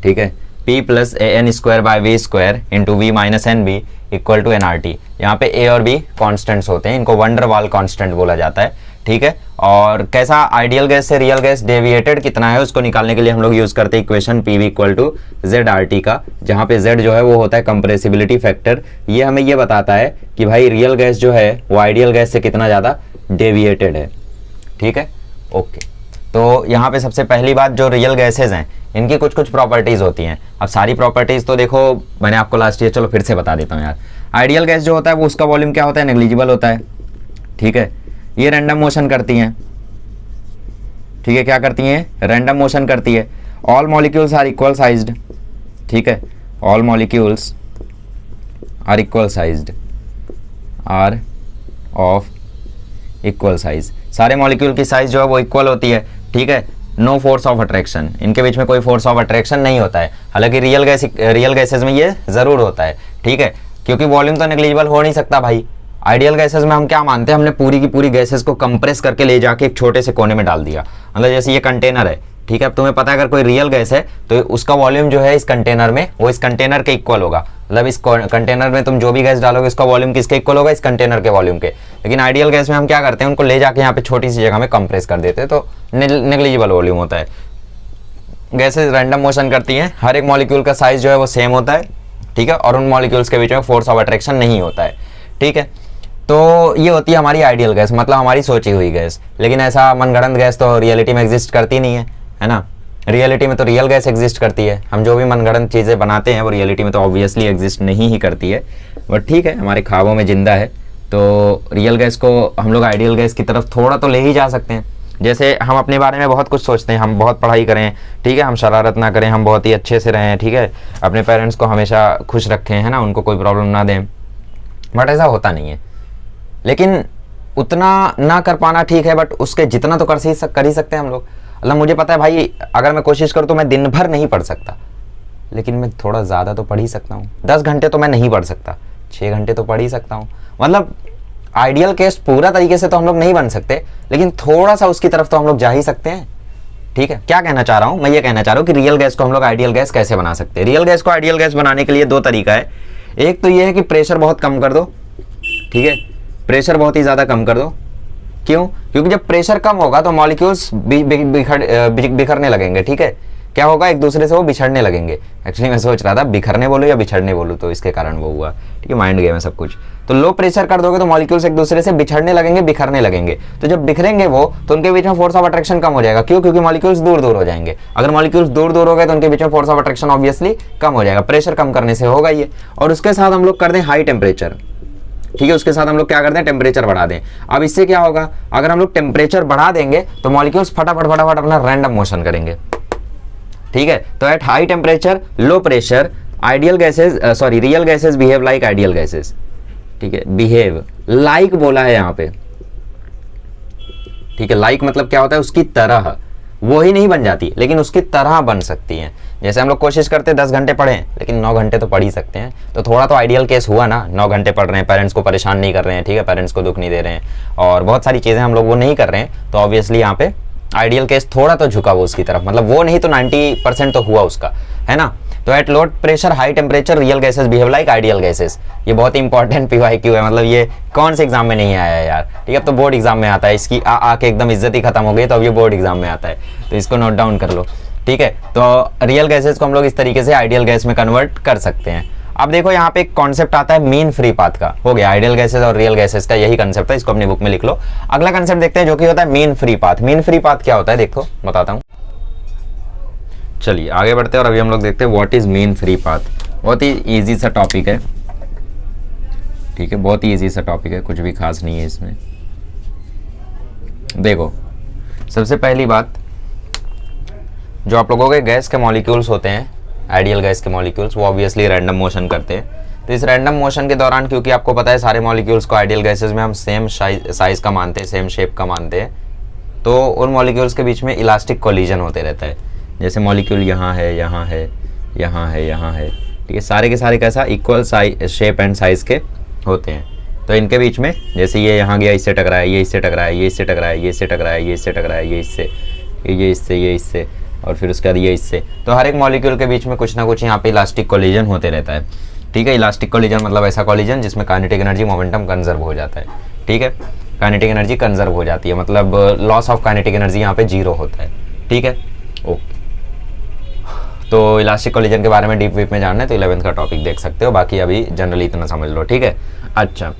Speaker 1: ठीक है, P plus AN² by V² into V minus NB equal to nRT। यहाँ पे A और B कॉन्स्टेंट्स होते हैं, इनको वंडर वाल कॉन्स्टेंट बोला जाता है। ठीक है, और कैसा आइडियल गैस से रियल गैस डेविएटेड कितना है उसको निकालने के लिए हम लोग यूज करते हैं equation PV equal to ZRT का, जहाँ पे Z जो है वो होता है कंप्रेसिबिलिटी फैक्टर। ये हमें ये बताता है कि भाई रियल गैस जो है वो आइडियल गैस से कितना ज़्यादा डेविएटेड है। ठीक है, ओके, तो यहाँ पे सबसे पहली बात, जो रियल गैसेज हैं इनकी कुछ कुछ प्रॉपर्टीज होती हैं। अब सारी प्रॉपर्टीज तो देखो मैंने आपको लास्ट ईयर, चलो फिर से बता देता हूँ यार। आइडियल गैस जो होता है वो उसका वॉल्यूम क्या होता है, नेग्लिजिबल होता है। ठीक है, ये रैंडम मोशन करती हैं। ठीक है, क्या करती हैं, रैंडम मोशन करती है। All molecules are equal sized. ठीक है, all molecules are equal sized, are of equal size, सारे मॉलिक्यूल की साइज जो है वो इक्वल होती है। ठीक है, नो फोर्स ऑफ अट्रैक्शन, इनके बीच में कोई फोर्स ऑफ अट्रैक्शन नहीं होता है। हालांकि रियल गैसेज में ये जरूर होता है। ठीक है, क्योंकि वॉल्यूम तो नेग्लिजिबल हो नहीं सकता भाई। आइडियल गैसेज में हम क्या मानते हैं, हमने पूरी की पूरी गैसेज को कंप्रेस करके ले जाके एक छोटे से कोने में डाल दिया। मतलब जैसे ये कंटेनर है, ठीक है, अब तुम्हें पता है अगर कोई रियल गैस है तो उसका वॉल्यूम जो है इस कंटेनर में वो इस कंटेनर के इक्वल होगा। मतलब इस कंटेनर में तुम जो भी गैस डालोगे उसका वॉल्यूम किसके इक्वल होगा, इस कंटेनर के वॉल्यूम के। लेकिन आइडियल गैस में हम क्या करते हैं, उनको ले जाके यहाँ पे छोटी सी जगह में कंप्रेस कर देते हैं, तो नेग्लिजिबल वॉल्यूम होता है। गैसेज रैंडम मोशन करती हैं, हर एक मॉलिक्यूल का साइज जो है वो सेम होता है। ठीक है, और उन मॉलिक्यूल्स के बीच में फोर्स ऑफ अट्रैक्शन नहीं होता है। ठीक है, तो ये होती है हमारी आइडियल गैस, मतलब हमारी सोची हुई गैस। लेकिन ऐसा मनगढ़ंत गैस तो रियलिटी में एग्जिस्ट करती नहीं है, है ना। रियलिटी में तो रियल गैस एग्जिस्ट करती है, हम जो भी मनगढ़ंत चीज़ें बनाते हैं वो रियलिटी में तो ऑब्वियसली एग्जिस्ट नहीं ही करती है, बट ठीक है हमारे ख्वाबों में जिंदा है। तो रियल गैस को हम लोग आइडियल गैस की तरफ थोड़ा तो ले ही जा सकते हैं। जैसे हम अपने बारे में बहुत कुछ सोचते हैं, हम बहुत पढ़ाई करें, ठीक है, हम शरारत ना करें, हम बहुत ही अच्छे से रहें, ठीक है, अपने पेरेंट्स को हमेशा खुश रखें, है ना, उनको कोई प्रॉब्लम ना दें, बट ऐसा होता नहीं है। लेकिन उतना ना कर पाना ठीक है, बट उसके जितना तो कर ही सकते हैं हम लोग। मतलब मुझे पता है भाई, अगर मैं कोशिश करूँ तो मैं दिन भर नहीं पढ़ सकता, लेकिन मैं थोड़ा ज़्यादा तो पढ़ ही सकता हूँ। 10 घंटे तो मैं नहीं पढ़ सकता, 6 घंटे तो पढ़ ही सकता हूँ। मतलब आइडियल केस पूरा तरीके से तो हम लोग नहीं बन सकते, लेकिन थोड़ा सा उसकी तरफ तो हम लोग जा ही सकते हैं, ठीक है। क्या कहना चाह रहा हूँ मैं, ये कहना चाह रहा हूँ कि रियल गैस को हम लोग आइडियल गैस कैसे बना सकते हैं। रियल गैस को आइडियल गैस बनाने के लिए 2 तरीका है। एक तो ये है कि प्रेशर बहुत कम कर दो, ठीक है, प्रेशर बहुत ही ज़्यादा कम कर दो। क्यों? क्योंकि जब प्रेशर कम होगा तो मॉलिक्यूल्स बिखरने लगेंगे, ठीक है। क्या होगा, एक दूसरे से वो बिछड़ने लगेंगे। एक्चुअली मैं सोच रहा था बिखरने बोलूँ या बिछड़ने बोलूँ, तो इसके कारण वो हुआ, ठीक है, माइंड गेम है सब कुछ। तो लो प्रेशर कर दोगे तो मॉलिक्यूल्स एक दूसरे से बिछड़ने लगेंगे, बिखरने लगेंगे। तो जब बिखरेंगे वो, तो उनके बीच में फोर्स ऑफ अट्रैक्शन कम हो जाएगा। क्यों? क्योंकि मॉलिक्यूल्स दूर दूर हो जाएंगे। अगर मॉलिक्यूल्स दूर दूर हो गए तो उनके बीच में फोर्स ऑफ अट्रैक्शन ऑब्वियसली कम हो जाएगा। प्रेशर कम करने से होगा ये। और उसके साथ हम लोग कर दें हाई टेम्परेचर, ठीक है, उसके साथ हम लोग क्या करते हैं, टेम्परेचर बढ़ा दें। अब इससे क्या होगा, अगर हम लोग टेम्परेचर बढ़ा देंगे तो मॉलिक्यूल्स फटाफट अपना रैंडम मोशन करेंगे, ठीक है। तो at high temperature low pressure ideal gases real gases behave like ideal gases, ठीक है, बिहेव लाइक बोला है यहाँ पे, ठीक है। लाइक मतलब क्या होता है, उसकी तरह, वो ही नहीं बन जाती लेकिन उसकी तरह बन सकती हैं। जैसे हम लोग कोशिश करते हैं 10 घंटे पढ़ें, लेकिन 9 घंटे तो पढ़ ही सकते हैं। तो थोड़ा तो आइडियल केस हुआ ना, 9 घंटे पढ़ रहे हैं, पेरेंट्स को परेशान नहीं कर रहे हैं, ठीक है, पेरेंट्स को दुख नहीं दे रहे हैं, और बहुत सारी चीज़ें हम लोग वो नहीं कर रहे हैं, तो ऑब्वियसली यहाँ पे आइडियल केस थोड़ा तो झुका वो उसकी तरफ, मतलब वो नहीं तो 90% तो हुआ उसका, है ना। तो at low pressure high temperature real gases behave like ideal gases. ये बहुत इंपॉर्टेंट PYQ है, मतलब ये कौन से एग्जाम में नहीं आया है यार, ठीक है। अब तो बोर्ड एग्जाम में आता है, इसकी आके एकदम इज्जत ही खत्म हो गई, तो अब ये बोर्ड एग्जाम में आता है, तो इसको नोट डाउन कर लो, ठीक है। तो रियल गैसेस को हम लोग इस तरीके से आइडियल गैस में कन्वर्ट कर सकते हैं। अब देखो यहाँ पे एक कॉन्सेप्ट आता है मीन फ्री पाथ का, हो गया आइडियल गैसेस और रियल गैसेस का यही कंसेप्ट है, इसको अपनी बुक में लिख लो। अगला कंसेप्ट देखते हैं जो कि होता है mean free path. Mean free path क्या होता है देखो बताता हूँ, चलिए आगे बढ़ते हैं और अभी हम लोग देखते हैं what is mean free path. बहुत ही इजी सा टॉपिक है, ठीक है, बहुत ही इजी सा टॉपिक है, कुछ भी खास नहीं है इसमें। देखो सबसे पहली बात, जो आप लोगों के गैस के मॉलिक्यूल्स होते हैं, आइडियल गैस के मॉलिक्यूल्स, वो ऑब्वियसली रैंडम मोशन करते हैं। तो इस रैंडम मोशन के दौरान, क्योंकि आपको पता है सारे मॉलिक्यूल्स को आइडियल गैसेस में हम सेम साइज का मानते हैं, सेम शेप का मानते हैं, तो उन मॉलिक्यूल्स के बीच में इलास्टिक कोलिजन होते रहता है। जैसे मॉलिक्यूल यहाँ है, यहाँ है, यहाँ है, यहाँ है, ठीक है, सारे के सारे कैसा इक्वल शेप एंड साइज के होते हैं। तो इनके बीच में जैसे ये यहाँ गया, इससे टकराया, ये इससे टकराया, ये इससे टकराया, ये इससे टकराया, ये इससे टकराया, ये इससे, ये इससे, और फिर उसके बाद ये इससे। तो हर एक मॉलिक्यूल के बीच में कुछ ना कुछ यहाँ पे इलास्टिक कोलिजन होते रहता है, ठीक है। इलास्टिक कोलिजन मतलब ऐसा कोलिजन जिसमें काइनेटिक एनर्जी मोमेंटम कंजर्व हो जाता है, ठीक है, काइनेटिक एनर्जी कंजर्व हो जाती है, मतलब लॉस ऑफ काइनेटिक एनर्जी यहाँ पे 0 होता है, ठीक है। ओके, तो इलास्टिक कोलिजन के बारे में डीप वीप में जानना है तो 11th का टॉपिक देख सकते हो, बाकी अभी जनरली इतना समझ लो, ठीक है। अच्छा,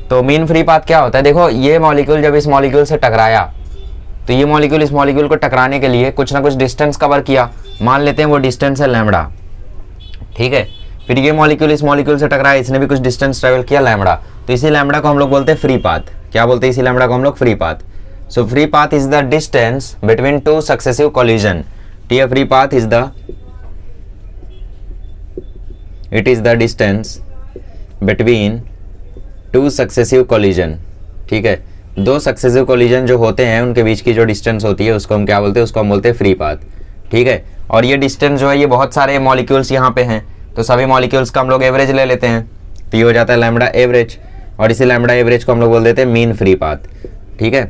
Speaker 1: तो मीन फ्री पाथ क्या होता है, देखो ये मॉलिक्यूल जब इस मॉलिक्यूल से टकराया, तो ये मॉलिक्यूल इस मॉलिक्यूल को टकराने के लिए कुछ ना कुछ डिस्टेंस कवर किया, मान लेते हैं वो डिस्टेंस है लैम्बडा, ठीक है। फिर ये मॉलिक्यूल इस मॉलिक्यूल से टकराया, इसने भी कुछ डिस्टेंस ट्रेवल किया लैम्बडा, तो इसी लैम्बडा को हम लोग बोलते हैं फ्री पाथ। क्या बोलते हैं इसी लैम्बडा को हम लोग? Free path. So free path is the distance between 2 successive collision, ठीक है। Free path is the distance between 2 successive collision, ठीक है। 2 सक्सेसिव कोलिजन जो होते हैं उनके बीच की जो डिस्टेंस होती है उसको हम क्या बोलते हैं? उसको हम बोलते हैं फ्री पाथ, ठीक है। और ये डिस्टेंस जो है ये बहुत सारे मॉलिक्यूल्स यहाँ पे हैं, तो सभी मॉलिक्यूल्स का हम लोग एवरेज ले लेते हैं, तो ये हो जाता है लैम्बडा एवरेज, और इसी लैम्बडा एवरेज को हम लोग बोल देते हैं मीन फ्री पाथ, ठीक है।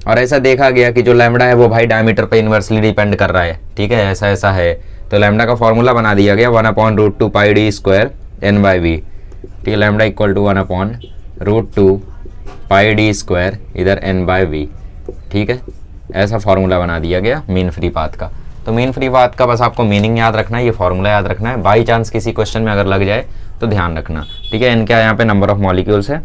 Speaker 1: और ऐसा देखा गया कि जो लैम्बडा है वो भाई डायमीटर पे इन्वर्सली डिपेंड कर रहा है, ठीक है, ऐसा है। तो लैम्बडा का फॉर्मूला बना दिया गया 1/√2 पाई d स्क्वायर n/v, ठीक है। Lambda equal to 1/√2 pi d square इधर n/v, ठीक है। ऐसा फॉर्मूला बना दिया गया मीन फ्री पाथ का। तो मीन फ्री पाथ का बस आपको मीनिंग याद रखना है, ये फॉर्मूला याद रखना है, बाई चांस किसी क्वेश्चन में अगर लग जाए तो ध्यान रखना, ठीक है। n क्या है यहाँ पे? नंबर ऑफ मॉलिक्यूल्स है,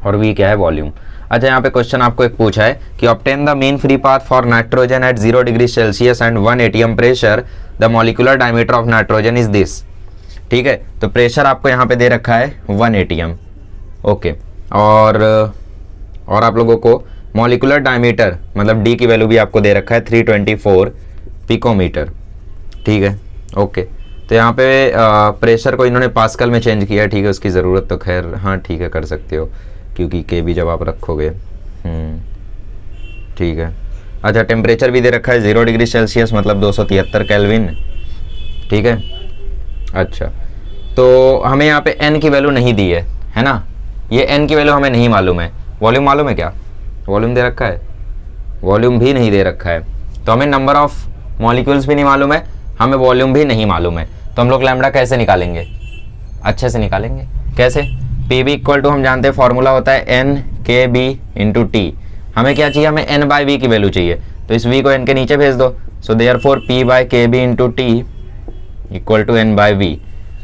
Speaker 1: और v क्या है? वॉल्यूम। अच्छा, यहाँ पे क्वेश्चन आपको एक पूछा है कि obtain the mean free path for nitrogen eight 0 degree Celsius and 1 atm pressure, the molecular diameter of nitrogen is this. ठीक है, तो प्रेशर आपको यहाँ पे दे रखा है 1 atm। ओके, और आप लोगों को मॉलिक्यूलर डायमीटर मतलब डी की वैल्यू भी आपको दे रखा है 324 पिकोमीटर। ठीक है, ओके, तो यहाँ पे प्रेशर को इन्होंने पास्कल में चेंज किया है। ठीक है, उसकी ज़रूरत तो खैर हाँ ठीक है कर सकते हो, क्योंकि के भी जब आप रखोगे। ठीक है, अच्छा, टेम्परेचर भी दे रखा है 0 डिग्री सेल्सियस मतलब 273 केल्विन। ठीक है, अच्छा, तो हमें यहाँ पे n की वैल्यू नहीं दी है ना, ये n की वैल्यू हमें नहीं मालूम है। वॉल्यूम मालूम है क्या? वॉल्यूम दे रखा है? वॉल्यूम भी नहीं दे रखा है, तो हमें नंबर ऑफ मॉलिक्यूल्स भी नहीं मालूम है, हमें वॉल्यूम भी नहीं मालूम है। तो हम लोग लैम्डा कैसे निकालेंगे? अच्छे से निकालेंगे। कैसे? पी बी इक्वल टू हम जानते हैं फॉर्मूला होता है एन के बी इंटू टी। हमें क्या चाहिए? हमें एन बाई वी की वैल्यू चाहिए, तो इस वी को एन के नीचे भेज दो। So therefore P by K B into T equal to N by V.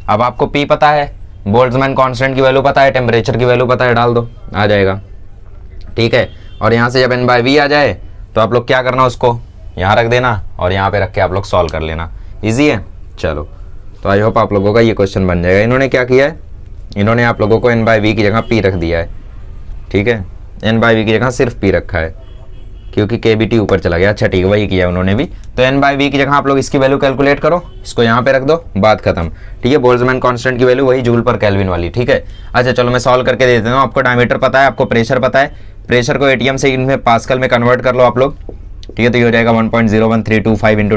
Speaker 1: अब आपको पी पता है, बोल्ट्जमैन कांस्टेंट की वैल्यू पता है, टेम्परेचर की वैल्यू पता है, डाल दो, आ जाएगा। ठीक है, और यहाँ से जब एन बाई वी आ जाए तो आप लोग क्या करना, उसको यहाँ रख देना और यहाँ पे रख के आप लोग सॉल्व कर लेना। ईजी है। चलो, तो आई होप आप लोगों का ये क्वेश्चन बन जाएगा। इन्होंने क्या किया है, इन्होंने आप लोगों को एन बाई वी की जगह पी रख दिया है। ठीक है, एन बाई वी की जगह सिर्फ पी रखा है क्योंकि के बी टी ऊपर चला गया। अच्छा ठीक है, वही किया उन्होंने भी। तो एन बाई वी की जगह आप लोग इसकी वैल्यू कैलकुलेट करो, इसको यहाँ पे रख दो, बात खत्म। ठीक है, बोल्ट्जमैन कांस्टेंट की वैल्यू वही जूल पर केल्विन वाली। ठीक है, अच्छा चलो मैं सॉल्व करके दे देता हूँ। आपको डायमीटर पता है, आपको प्रेशर पता है, प्रेशर को एटीएम से इनमें पास्कल में कन्वर्ट कर लो आप लोग। ठीक है, तो ये हो जाएगा 1.01325 इंटू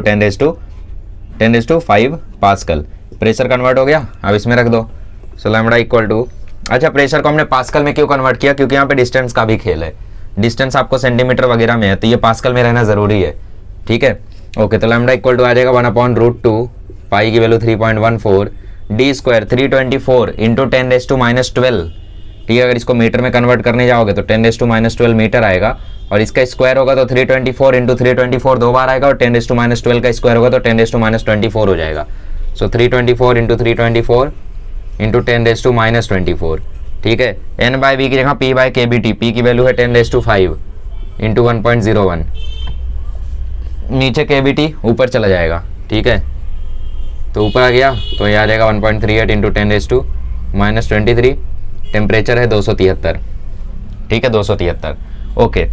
Speaker 1: 10⁵ पास्कल। प्रेशर कन्वर्ट हो गया, अब इसमें रख दो। सो लैम्डा इक्वल टू, अच्छा प्रेशर को हमने पास्कल में क्यों कन्वर्ट किया? क्योंकि यहाँ पे डिस्टेंस का भी खेल है, डिस्टेंस आपको सेंटीमीटर वगैरह में है, तो ये पास्कल में रहना जरूरी है। ठीक है, ओके, तो लैम्डा इक्वल टू आ जाएगा 1/√2, पाई की वैल्यू 3.14, डी स्क्वायर 324 इंटू 10⁻12। ठीक है, अगर इसको मीटर में कन्वर्ट करने जाओगे तो 10⁻12 मीटर आएगा, और इसका स्क्वायर होगा तो 324 इंटू 324 दो बार आएगा, और 10⁻12 का स्क्वायर होगा तो 10⁻24 हो जाएगा। सो 324 इंटू 324 इंटू 10⁻24। ठीक है, एन बाई वी की जगह P by K B T, P की वैल्यू है 10⁵ इंटू 1.01, नीचे के बी टी ऊपर चला जाएगा। ठीक है, तो ऊपर आ गया तो ये आ जाएगा 1.38 इंटू 10⁻23। टेम्परेचर है 273। ठीक है, 273। ओके,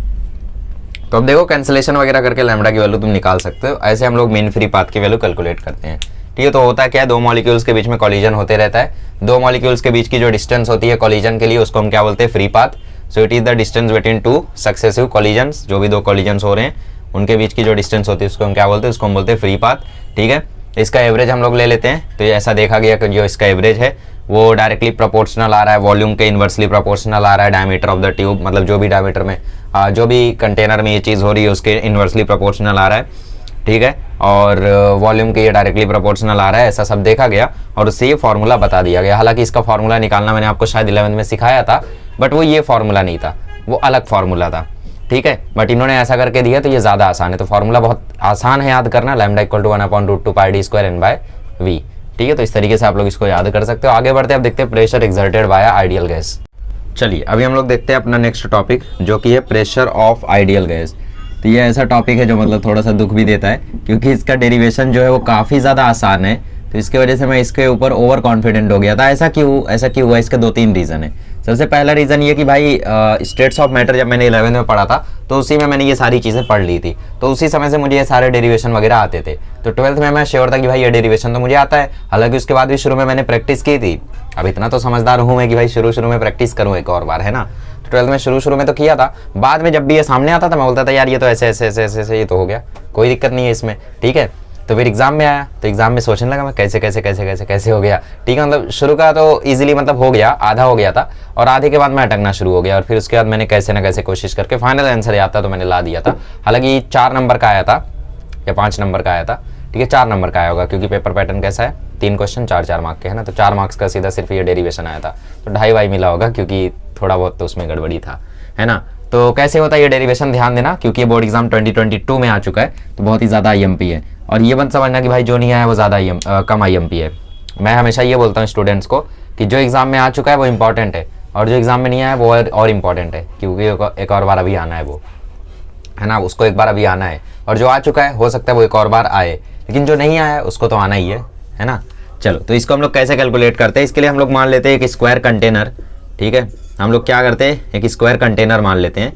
Speaker 1: तो अब देखो कैंसिलेशन वगैरह करके लैम्डा की वैल्यू तुम निकाल सकते हो। ऐसे हम लोग मीन फ्री पाथ की वैल्यू कैलकुलेट करते हैं। ठीक है, तो होता क्या है, दो मॉलिक्यूल्स के बीच में कॉलिजन होते रहता है। दो मॉलिक्यूल्स के बीच की जो डिस्टेंस होती है कॉलिजन के लिए, उसको हम क्या बोलते हैं? Free path. So it is the distance between two successive collisions. जो भी दो कॉलिजन्स हो रहे हैं उनके बीच की जो डिस्टेंस होती है उसको हम क्या बोलते हैं? उसको हम बोलते हैं फ्री पाथ। ठीक है, इसका एवरेज हम लोग ले लेते हैं। तो ये ऐसा देखा गया कि जो इसका एवरेज है वो डायरेक्टली प्रोपोर्शनल आ रहा है, वॉल्यूम के इन्वर्सली प्रोपोर्शनल आ रहा है, डायमीटर ऑफ द ट्यूब, मतलब जो भी डायमीटर में जो भी कंटेनर में ये चीज़ हो रही है उसके इन्वर्सली प्रोपोर्शनल आ रहा है। ठीक है, और वॉल्यूम के ये डायरेक्टली प्रोपोर्शनल आ रहा है, ऐसा सब देखा गया और उससे ये फार्मूला बता दिया गया। हालांकि इसका फार्मूला निकालना मैंने आपको शायद 11th में सिखाया था, बट वो ये फार्मूला नहीं था, वो अलग फार्मूला था। ठीक है, बट इन्होंने ऐसा करके दिया तो ये ज़्यादा आसान है। तो फार्मूला बहुत आसान है याद करना, lambda equal to 1/√2 pi D square N by V. ठीक है, तो इस तरीके से आप लोग इसको याद कर सकते हो। आगे बढ़ते हैं, अब देखते हैं pressure exerted by ideal gas. चलिए अभी हम लोग देखते हैं अपना नेक्स्ट टॉपिक, जो कि है प्रेशर ऑफ आइडियल गैस। तो ये ऐसा टॉपिक है जो मतलब थोड़ा सा दुख भी देता है, क्योंकि इसका डेरिवेशन जो है वो काफ़ी ज़्यादा आसान है। तो इसके वजह से मैं इसके ऊपर ओवर कॉन्फिडेंट हो गया था। ऐसा क्यों हुआ? इसके 2-3 रीज़न है। सबसे पहला रीज़न ये कि भाई स्टेट्स ऑफ मैटर जब मैंने 11th में पढ़ा था तो उसी में मैंने ये सारी चीज़ें पढ़ ली थी, तो उसी समय से मुझे ये सारे डेरिवेशन वगैरह आते थे। तो 12th में मैं श्योर था कि भाई ये डेरिवेशन तो मुझे आता है। हालांकि उसके बाद भी शुरू में मैंने प्रैक्टिस की थी। अब इतना तो समझदार हूँ मैं कि भाई शुरू में प्रैक्टिस करूँ एक और बार, है ना। तो 12th में शुरू में तो किया था, बाद में जब भी ये सामने आता था मैं बोलता था यार ये तो ऐसे ये तो हो गया, कोई दिक्कत नहीं है इसमें। ठीक है, तो फिर एग्जाम में आया तो एग्जाम में सोचने लगा मैं कैसे हो गया। ठीक है, मतलब शुरू का तो इजीली मतलब हो गया, आधा हो गया था, और आधे के बाद मैं अटकना शुरू हो गया, और फिर उसके बाद मैंने कैसे ना कैसे कोशिश करके फाइनल आंसर याद था तो मैंने ला दिया था। हालांकि 4 नंबर का आया था या 5 नंबर का आया था। ठीक है, 4 नंबर का आया होगा, क्योंकि पेपर पैटर्न कैसा है, 3 क्वेश्चन 4-4 मार्क के है ना। तो 4 मार्क्स का सीधा सिर्फ ये डेरिवेशन आया था, तो 2.5 मिला होगा, क्योंकि थोड़ा बहुत तो उसमें गड़बड़ी था, है ना। तो कैसे होता है ये डेरिवेशन, ध्यान देना, क्योंकि ये बोर्ड एग्जाम 2022 में आ चुका है, तो बहुत ही ज़्यादा IMP है। और ये मत समझना कि भाई जो नहीं आया वो ज़्यादा कम IMP है। मैं हमेशा ये बोलता हूँ स्टूडेंट्स को कि जो एग्जाम में आ चुका है वो इंपॉर्टेंट है, और जो एग्जाम में नहीं आया वो और इम्पॉर्टेंट है, क्योंकि एक और बार अभी आना है वो, है ना, उसको एक बार अभी आना है। और जो आ चुका है हो सकता है वो एक और बार आए, लेकिन जो नहीं आया है उसको तो आना ही है ना। चलो, तो इसको हम लोग कैसे कैलकुलेट करते हैं, इसके लिए हम लोग मान लेते हैं एक स्क्वायर कंटेनर। ठीक है, हम लोग क्या करते हैं, एक स्क्वायर कंटेनर मान लेते हैं,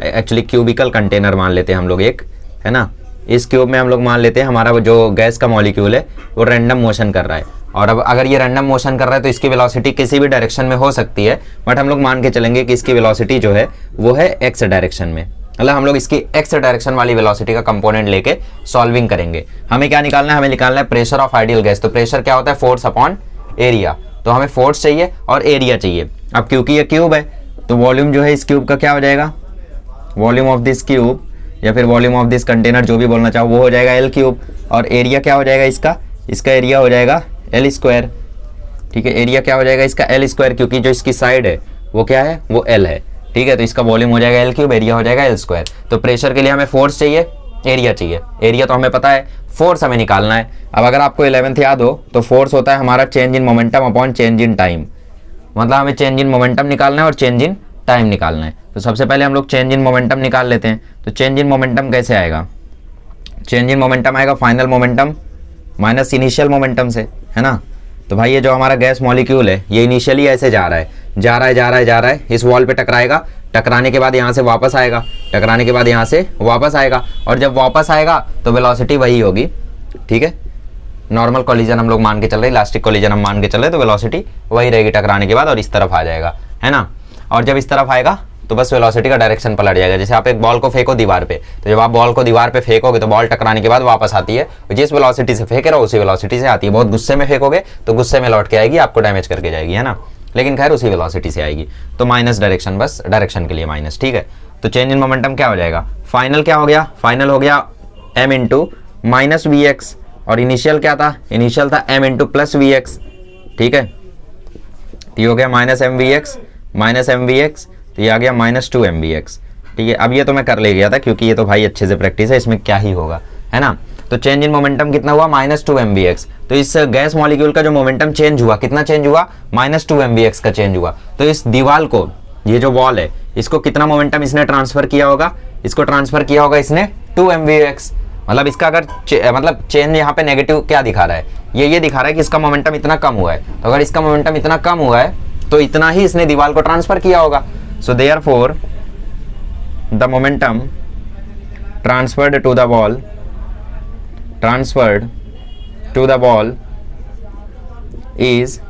Speaker 1: एक्चुअली क्यूबिकल कंटेनर मान लेते हैं हम लोग एक, है ना। इस क्यूब में हम लोग मान लेते हैं हमारा वो जो गैस का मॉलिक्यूल है वो रैंडम मोशन कर रहा है। और अब अगर ये रैंडम मोशन कर रहा है तो इसकी वेलोसिटी किसी भी डायरेक्शन में हो सकती है, बट हम लोग मान के चलेंगे कि इसकी वेलोसिटी जो है वो है एक्स डायरेक्शन में। मतलब हम लोग इसकी एक्स डायरेक्शन वाली वेलोसिटी का कंपोनेंट लेके सॉल्विंग करेंगे। हमें क्या निकालना है, हमें निकालना है प्रेशर ऑफ आइडियल गैस। तो प्रेशर क्या होता है, फोर्स अपॉन एरिया। तो हमें फोर्स चाहिए और एरिया चाहिए। अब क्योंकि ये क्यूब है तो वॉल्यूम जो है इस क्यूब का क्या हो जाएगा, वॉल्यूम ऑफ दिस क्यूब या फिर वॉल्यूम ऑफ दिस कंटेनर, जो भी बोलना चाहो, वो हो जाएगा एल क्यूब। और एरिया क्या हो जाएगा इसका एरिया हो जाएगा एल स्क्वायर। ठीक है, एरिया क्या हो जाएगा इसका एल स्क्वायर, क्योंकि जो इसकी साइड है वो क्या है, वो एल है। ठीक है, तो इसका वॉल्यूम हो जाएगा एल क्यूब, एरिया हो जाएगा एल स्क्वायर। तो प्रेशर के लिए हमें फोर्स चाहिए, एरिया चाहिए। एरिया तो हमें पता है, फोर्स हमें निकालना है। अब अगर आपको 11th याद हो तो फोर्स होता है हमारा change in momentum upon change in time. मतलब हमें चेंज इन मोमेंटम निकालना है और चेंज इन टाइम निकालना है। तो सबसे पहले हम लोग चेंज इन मोमेंटम निकाल लेते हैं। तो चेंज इन मोमेंटम कैसे आएगा, चेंज इन मोमेंटम आएगा final momentum minus initial momentum से, है ना। तो भाई ये जो हमारा गैस मॉलिक्यूल है ये इनिशियली ऐसे जा रहा है, इस वॉल पे टकराएगा, टकराने के बाद यहाँ से वापस आएगा, टकराने के बाद यहाँ से वापस आएगा, और जब वापस आएगा तो वेलोसिटी वही होगी। ठीक है, नॉर्मल कोलिजन हम लोग मान के चल रहे, इलास्टिक कोलिजन हम मान के चल रहे, तो वेलोसिटी वही रहेगी टकराने के बाद, और इस तरफ आ जाएगा, है ना। और जब इस तरफ आएगा तो बस वेलोसिटी का डायरेक्शन पलट जाएगा। जैसे आप एक बॉल को फेंको दीवार पे, तो जब आप बॉल को दीवार पे फेंकोगे तो बॉल टकराने के बाद वापस आती है, जिस वेलोसिटी से फेंक रहे हो उसी वेलोसिटी से आती है। बहुत गुस्से में फेंकोगे तो गुस्से में लौट के आएगी, आपको डैमेज करके जाएगी, है ना, लेकिन खैर उसी वेलोसिटी से आएगी। तो माइनस डायरेक्शन, बस डायरेक्शन के लिए माइनस। ठीक है, तो चेंज इन मोमेंटम क्या हो जाएगा, फाइनल क्या हो गया, फाइनल हो गया m into minus V X, और इनिशियल क्या था, इनिशियल था m into plus V X. ठीक है, ये हो गया माइनस एम वी एक्स, तो ये आ गया माइनस 2 mvx। ठीक है, अब ये तो मैं कर ले गया था क्योंकि ये तो भाई अच्छे से प्रैक्टिस है, इसमें क्या ही होगा, है ना। तो चेंज इन मोमेंटम कितना हुआ, माइनस 2 mvx। तो इस गैस मॉलिक्यूल का जो मोमेंटम चेंज हुआ, कितना चेंज हुआ, माइनस 2 mvx का चेंज हुआ। तो इस दीवार को, ये जो वॉल है, इसको कितना मोमेंटम इसने ट्रांसफर किया होगा, इसको ट्रांसफर किया होगा इसने 2 mvx। मतलब इसका अगर मतलब चेंज यहाँ पे नेगेटिव क्या दिखा रहा है, ये दिखा रहा है कि इसका मोमेंटम इतना कम हुआ है। तो अगर इसका मोमेंटम इतना कम हुआ है तो इतना ही इसने दीवार को ट्रांसफर किया होगा। So therefore the momentum transferred to the wall is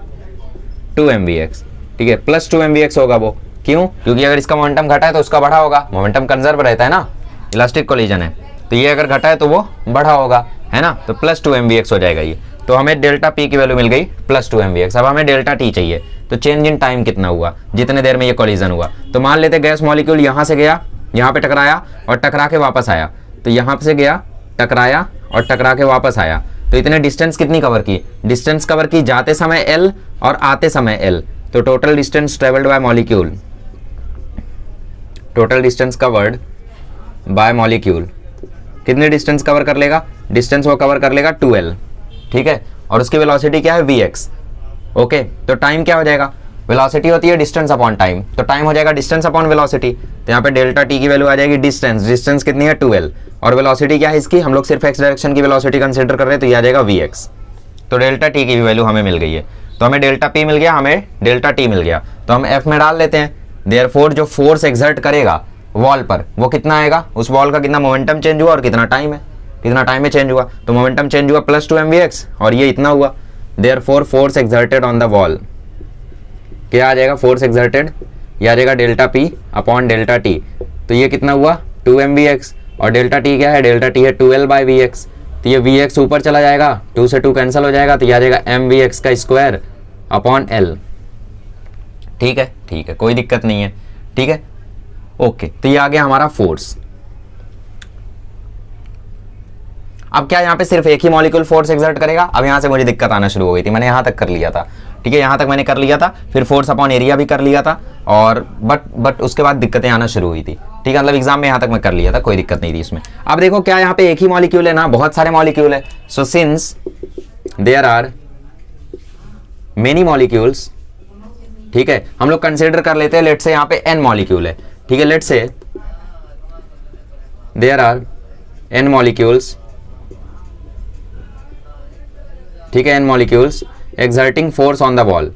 Speaker 1: 2 mvx। ठीक है, प्लस 2 mvx होगा वो, क्यों, क्योंकि अगर इसका मोमेंटम घटा है तो उसका बढ़ा होगा, मोमेंटम कंजर्व रहता है ना, इलास्टिक कोलिजन है, तो ये अगर घटा है तो वो बढ़ा होगा, है ना। तो प्लस 2 mvx हो जाएगा ये। तो हमें डेल्टा पी की वैल्यू मिल गई प्लस 2 mvx। अब हमें डेल्टा टी चाहिए, तो चेंज इन टाइम कितना हुआ, जितने देर में ये कोलिजन हुआ। तो मान लेते गैस मॉलिक्यूल यहाँ से गया, यहाँ पे टकराया और टकरा के वापस आया, तो यहाँ से गया, टकराया और टकरा के वापस आया, तो इतने डिस्टेंस कितनी कवर की, डिस्टेंस कवर की जाते समय l और आते समय l। तो total distance travelled by molecule, total distance covered by molecule कितने डिस्टेंस कवर कर लेगा, डिस्टेंस वो कवर कर लेगा 2l। ठीक है, और उसकी वेलोसिटी क्या है vx। ओके, तो टाइम क्या हो जाएगा, वेलोसिटी होती है डिस्टेंस अपॉन टाइम, तो टाइम हो जाएगा डिस्टेंस अपॉन वेलोसिटी। तो यहाँ पे डेल्टा टी की वैल्यू आ जाएगी डिस्टेंस कितनी है 2l, और वेलोसिटी क्या है इसकी, हम लोग सिर्फ x डायरेक्शन की वेलोसिटी कंसीडर कर रहे हैं, तो ये आ जाएगा vx। तो डेल्टा टी की भी वैल्यू हमें मिल गई है, तो हमें डेल्टा p मिल गया, हमें डेल्टा t मिल गया। तो हम f में डाल लेते हैं। देयरफॉर जो फोर्स एक्सर्ट करेगा वॉल पर वो कितना आएगा, उस वॉल का कितना मोमेंटम चेंज हुआ और कितना टाइम है, कितना टाइम में चेंज हुआ। तो मोमेंटम चेंज हुआ प्लस 2 mvx और ये इतना हुआ। Therefore force exerted on the wall क्या आ जाएगा, फोर्स एक्सर्टेड, ये आ जाएगा delta P upon delta T. तो ये कितना हुआ 2 mvx, और डेल्टा टी क्या है, डेल्टा टी है 2l बाई vx। तो ये vx ऊपर चला जाएगा, 2 से 2 कैंसिल हो जाएगा, तो ये आ जाएगा mvx का स्क्वायर अपॉन l। ठीक है, ठीक है, कोई दिक्कत नहीं है। ठीक है, ओके, तो ये आ गया हमारा फोर्स। अब क्या यहाँ पे सिर्फ एक ही मॉलिक्यूल फोर्स एक्सर्ट करेगा, अब यहाँ से मुझे दिक्कत आना शुरू हो गई थी, मैंने यहाँ तक कर लिया था। ठीक है, यहाँ तक मैंने कर लिया था, फिर फोर्स अपॉन एरिया भी कर लिया था, और बट उसके बाद दिक्कतें आना शुरू हुई थी। ठीक है, मतलब एग्जाम में यहाँ तक मैं कर लिया था, कोई दिक्कत नहीं थी इसमें। अब देखो क्या यहाँ पे एक ही मॉलिक्यूल है ना, बहुत सारे मॉलिक्यूल है। So since there are many molecules ठीक है, हम लोग कंसिडर कर लेते हैं लेट से यहाँ पे n मॉलिक्यूल है, ठीक है, लेट से देयर आर n मॉलिक्यूल्स, ठीक है, n molecules exerting force on the wall,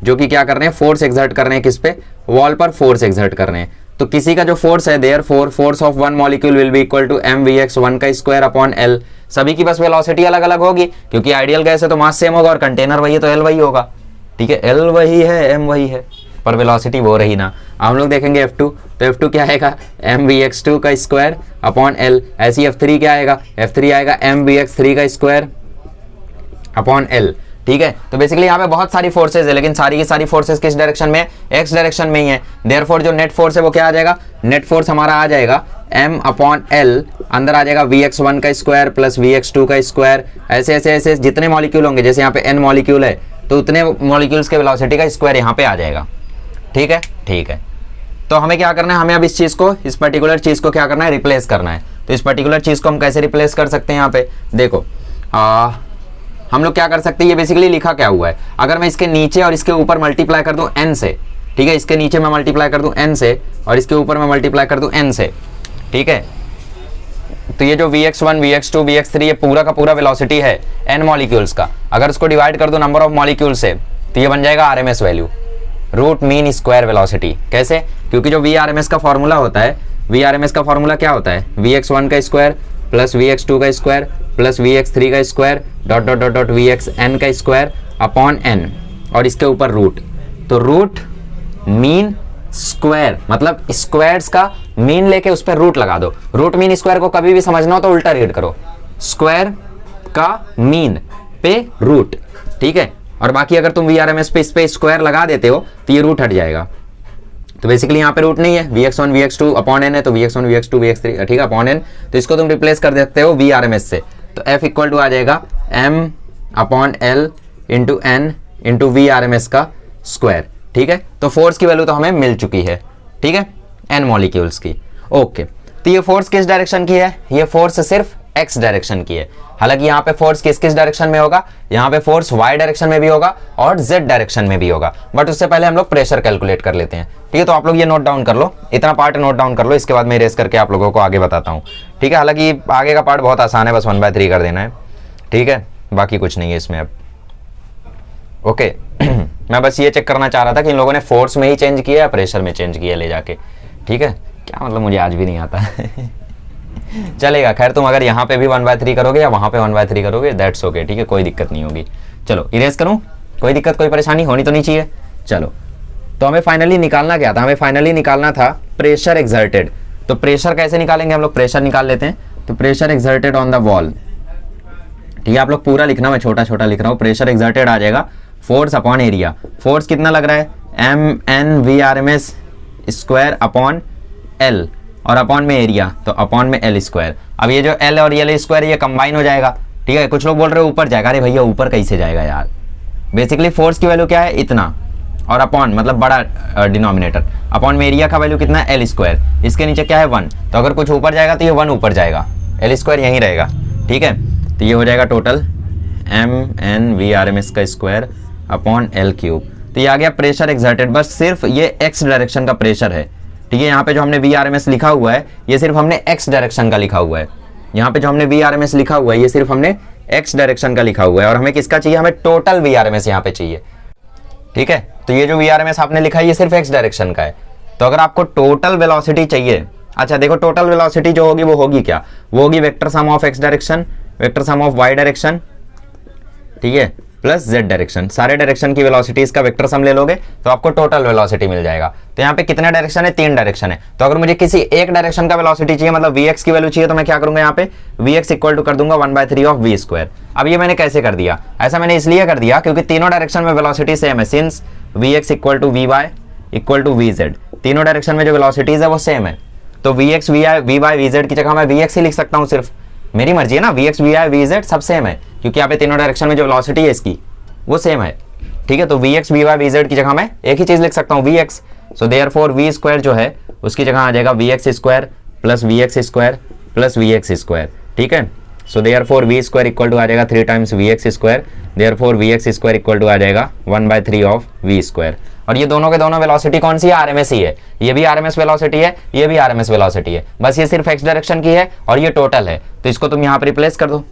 Speaker 1: जो कि क्या कर रहे हैं, फोर्स एक्सर्ट कर रहे हैं किस पे, वॉल पर फोर्स एक्सर्ट कर रहे हैं। तो किसी का जो फोर्स है, their force of one molecule will be equal to mvx 1 का स्क्वायर अपॉन l। सभी की बस वेलोसिटी अलग अलग होगी, क्योंकि आइडियल गैस है तो मास सेम होगा, और कंटेनर वही है तो l वही होगा, ठीक है, l वही है, m वही है, पर वेलोसिटी वो रही ना। हम लोग देखेंगे F2, तो F2 क्या आएगा, mvx2 का स्क्वायर अपॉन l। ऐसी F3 क्या आएगा, F3 आएगा mvx3 का स्क्वायर अपॉन l, ठीक है। तो बेसिकली यहाँ पे बहुत सारी फोर्सेज है, लेकिन सारी की सारी फोर्सेज किस डायरेक्शन में, एक्स डायरेक्शन में ही है। देयरफॉर जो नेट फोर्स है वो क्या आ जाएगा, नेट फोर्स हमारा आ जाएगा m अपॉन l, अंदर आ जाएगा vx1 का स्क्वायर प्लस vx2 का स्क्वायर, ऐसे ऐसे ऐसे जितने मॉलिक्यूल होंगे, जैसे यहाँ पे n मॉलिक्यूल है तो उतने मॉलिक्यूल्स के वेलोसिटी का स्क्वायर यहाँ पे आ जाएगा, ठीक है, ठीक है। तो हमें क्या करना है, हमें अब इस चीज़ को, इस पर्टिकुलर चीज़ को क्या करना है, रिप्लेस करना है। तो इस पर्टिकुलर चीज़ को हम कैसे रिप्लेस कर सकते हैं, यहाँ पे देखो हम लोग क्या कर सकते हैं, ये बेसिकली लिखा क्या हुआ है, अगर मैं इसके नीचे और इसके ऊपर मल्टीप्लाई कर दूं n से, ठीक है, इसके नीचे मैं मल्टीप्लाई कर दूं n से और इसके ऊपर मैं मल्टीप्लाई कर दूं n से, ठीक है, तो ये जो vx1 vx2 vx3 ये पूरा का पूरा वेलोसिटी है n मॉलिक्यूल्स का, अगर उसको डिवाइड कर दो नंबर ऑफ मॉलिक्यूल से तो ये बन जाएगा RMS value, root mean square velocity. कैसे, क्योंकि जो VRMS का फॉर्मूला होता है, VRMS का फॉर्मूला क्या होता है, vx1 का स्क्वायर प्लस vx2 का स्क्वायर प्लस vx3 का square dot dot dot dot vxn का स्क्वायर अपॉन n, और इसके ऊपर रूट, तो रूट मीन स्क्वायर, मतलब स्क्वायर्स का मीन लेके उस पर रूट लगा दो। रूट मीन स्क्वायर को कभी भी समझना हो तो उल्टा रीड करो, स्क्वायर का मीन पे रूट, ठीक है, और बाकी अगर तुम VRMS पे इस पे स्क्वायर लगा देते हो तो ये रूट हट जाएगा। तो बेसिकली यहाँ पे रूट नहीं है, vx1 vx2 अपॉन n है, तो vx1 vx2 vx3, ठीक है, अपॉन n, तो इसको तुम रिप्लेस कर सकते हो VRMS से, तो F इक्वल टू आ जाएगा m upon l into n into VRMS का स्क्वायर, ठीक है। तो फोर्स की वैल्यू तो हमें मिल चुकी है, ठीक है, n मॉलिक्यूल्स की, ओके। तो ये फोर्स किस डायरेक्शन की है, ये फोर्स सिर्फ x डायरेक्शन की है। हालांकि यहाँ पे फोर्स किस किस डायरेक्शन में होगा, यहाँ पे फोर्स y डायरेक्शन में भी होगा और z डायरेक्शन में भी होगा, बट उससे पहले हम लोग प्रेशर कैलकुलेट कर लेते हैं, ठीक है। तो आप लोग ये नोट डाउन कर लो, इतना पार्ट नोट डाउन कर लो, इसके बाद मैं इरेज करके आप लोगों को आगे बताता हूँ, ठीक है। हालांकि आगे का पार्ट बहुत आसान है, बस 1/3 कर देना है, ठीक है, बाकी कुछ नहीं है इसमें अब, ओके। मैं बस ये चेक करना चाह रहा था कि इन लोगों ने फोर्स में ही चेंज किया या प्रेशर में चेंज किया ले जाके, ठीक है, क्या मतलब मुझे आज भी नहीं आता। चलेगा, खैर तुम अगर यहाँ पे भी 1/3 करोगे या वहाँ पे 1/3 करोगे दैट्स ओके, ठीक है, कोई दिक्कत नहीं होगी। चलो इरेज करूँ, कोई दिक्कत कोई परेशानी होनी तो नहीं चाहिए। चलो, तो हमें फाइनली निकालना क्या था, हमें फाइनली निकालना था प्रेशर एक्सर्टेड। तो प्रेशर कैसे निकालेंगे, हम लोग प्रेशर निकाल लेते हैं। तो pressure exerted on the wall, ठीक है, आप लोग पूरा लिखना, मैं छोटा छोटा लिख रहा हूँ। प्रेशर एक्सर्टेड आ जाएगा फोर्स अपॉन एरिया। फोर्स कितना लग रहा है, mn/VRMS स्क्वायर अपॉन l, और अपॉन में एरिया तो अपॉन में l स्क्वायर। अब ये जो l और l स्क्वायर ये कंबाइन हो जाएगा, ठीक है। कुछ लोग बोल रहे हो ऊपर जाएगा, अरे भैया ऊपर कैसे जाएगा यार, बेसिकली फोर्स की वैल्यू क्या है, इतना, और अपॉन मतलब बड़ा डिनोमिनेटर, अपॉन में एरिया का वैल्यू कितना है, l स्क्वायर, इसके नीचे क्या है 1, तो अगर कुछ ऊपर जाएगा तो ये 1 ऊपर जाएगा, l स्क्वायर यहीं रहेगा, ठीक है। तो ये हो जाएगा टोटल mn/VRMS का स्क्वायर अपॉन l क्यूब। तो ये आ गया प्रेशर एक्सर्टेड, बस सिर्फ ये x डायरेक्शन का प्रेशर है, ठीक है। यहाँ पे जो हमने VRMS लिखा हुआ है ये सिर्फ हमने x डायरेक्शन का लिखा हुआ है, यहाँ पे जो हमने VRMS लिखा हुआ है ये सिर्फ हमने x डायरेक्शन का लिखा हुआ है, और हमें किसका चाहिए, हमें टोटल VRMS यहाँ पे चाहिए, ठीक है। तो ये जो VRMS आपने लिखा है ये सिर्फ x डायरेक्शन का है। तो अगर आपको टोटल वेलोसिटी चाहिए, अच्छा देखो टोटल वेलोसिटी जो होगी वो होगी क्या, वो होगी vector sum of x direction, vector sum of y direction, ठीक है, प्लस z डायरेक्शन। सारे डायरेक्शन की वेलोसिटीज का वेक्टर सम ले लोगे तो आपको टोटल वेलोसिटी मिल जाएगा। तो यहाँ पे कितने डायरेक्शन है, 3 डायरेक्शन है। तो अगर मुझे किसी एक डायरेक्शन का वेलोसिटी चाहिए, मतलब vx की वैल्यू चाहिए, तो मैं क्या करूंगा, यहाँ पे vx इक्वल टू कर दूंगा 1/3 ऑफ v स्क्वायर। अब ये मैंने कैसे कर दिया, ऐसा मैंने इसलिए कर दिया क्योंकि तीनों डायरेक्शन में वेलोसिटी सेम है, since vx equal to vy equal to vz, तीनों डायरेक्शन में जो वेलोसिटीज है वो सेम है। तो vx vy vz की जगह मैं vx ही लिख सकता हूँ, सिर्फ मेरी मर्जी है ना, vx vy vz सब सेम है, क्योंकि यहाँ पे तीनों डायरेक्शन में जो वेलोसिटी है इसकी वो सेम है, ठीक है। तो vx vy vz की जगह मैं एक ही चीज लिख सकता हूँ, vx। So therefore v square जो है उसकी जगह आ जाएगा vx square plus vx square plus vx square, ठीक है। So therefore v square equal to आ जाएगा 3 times vx square, therefore vx square equal to आ जाएगा 1/3 ऑफ v स्क्वायर। और ये दोनों के दोनों वेलोसिटी कौन सी है, आरएमएस ही है। ये भी आरएमएस वेलोसिटी है, ये भी आरएमएस वेलोसिटी है, बस ये सिर्फ एक्स डायरेक्शन की है और ये टोटल है। तो इसको तुम यहाँ पर रिप्लेस कर दो।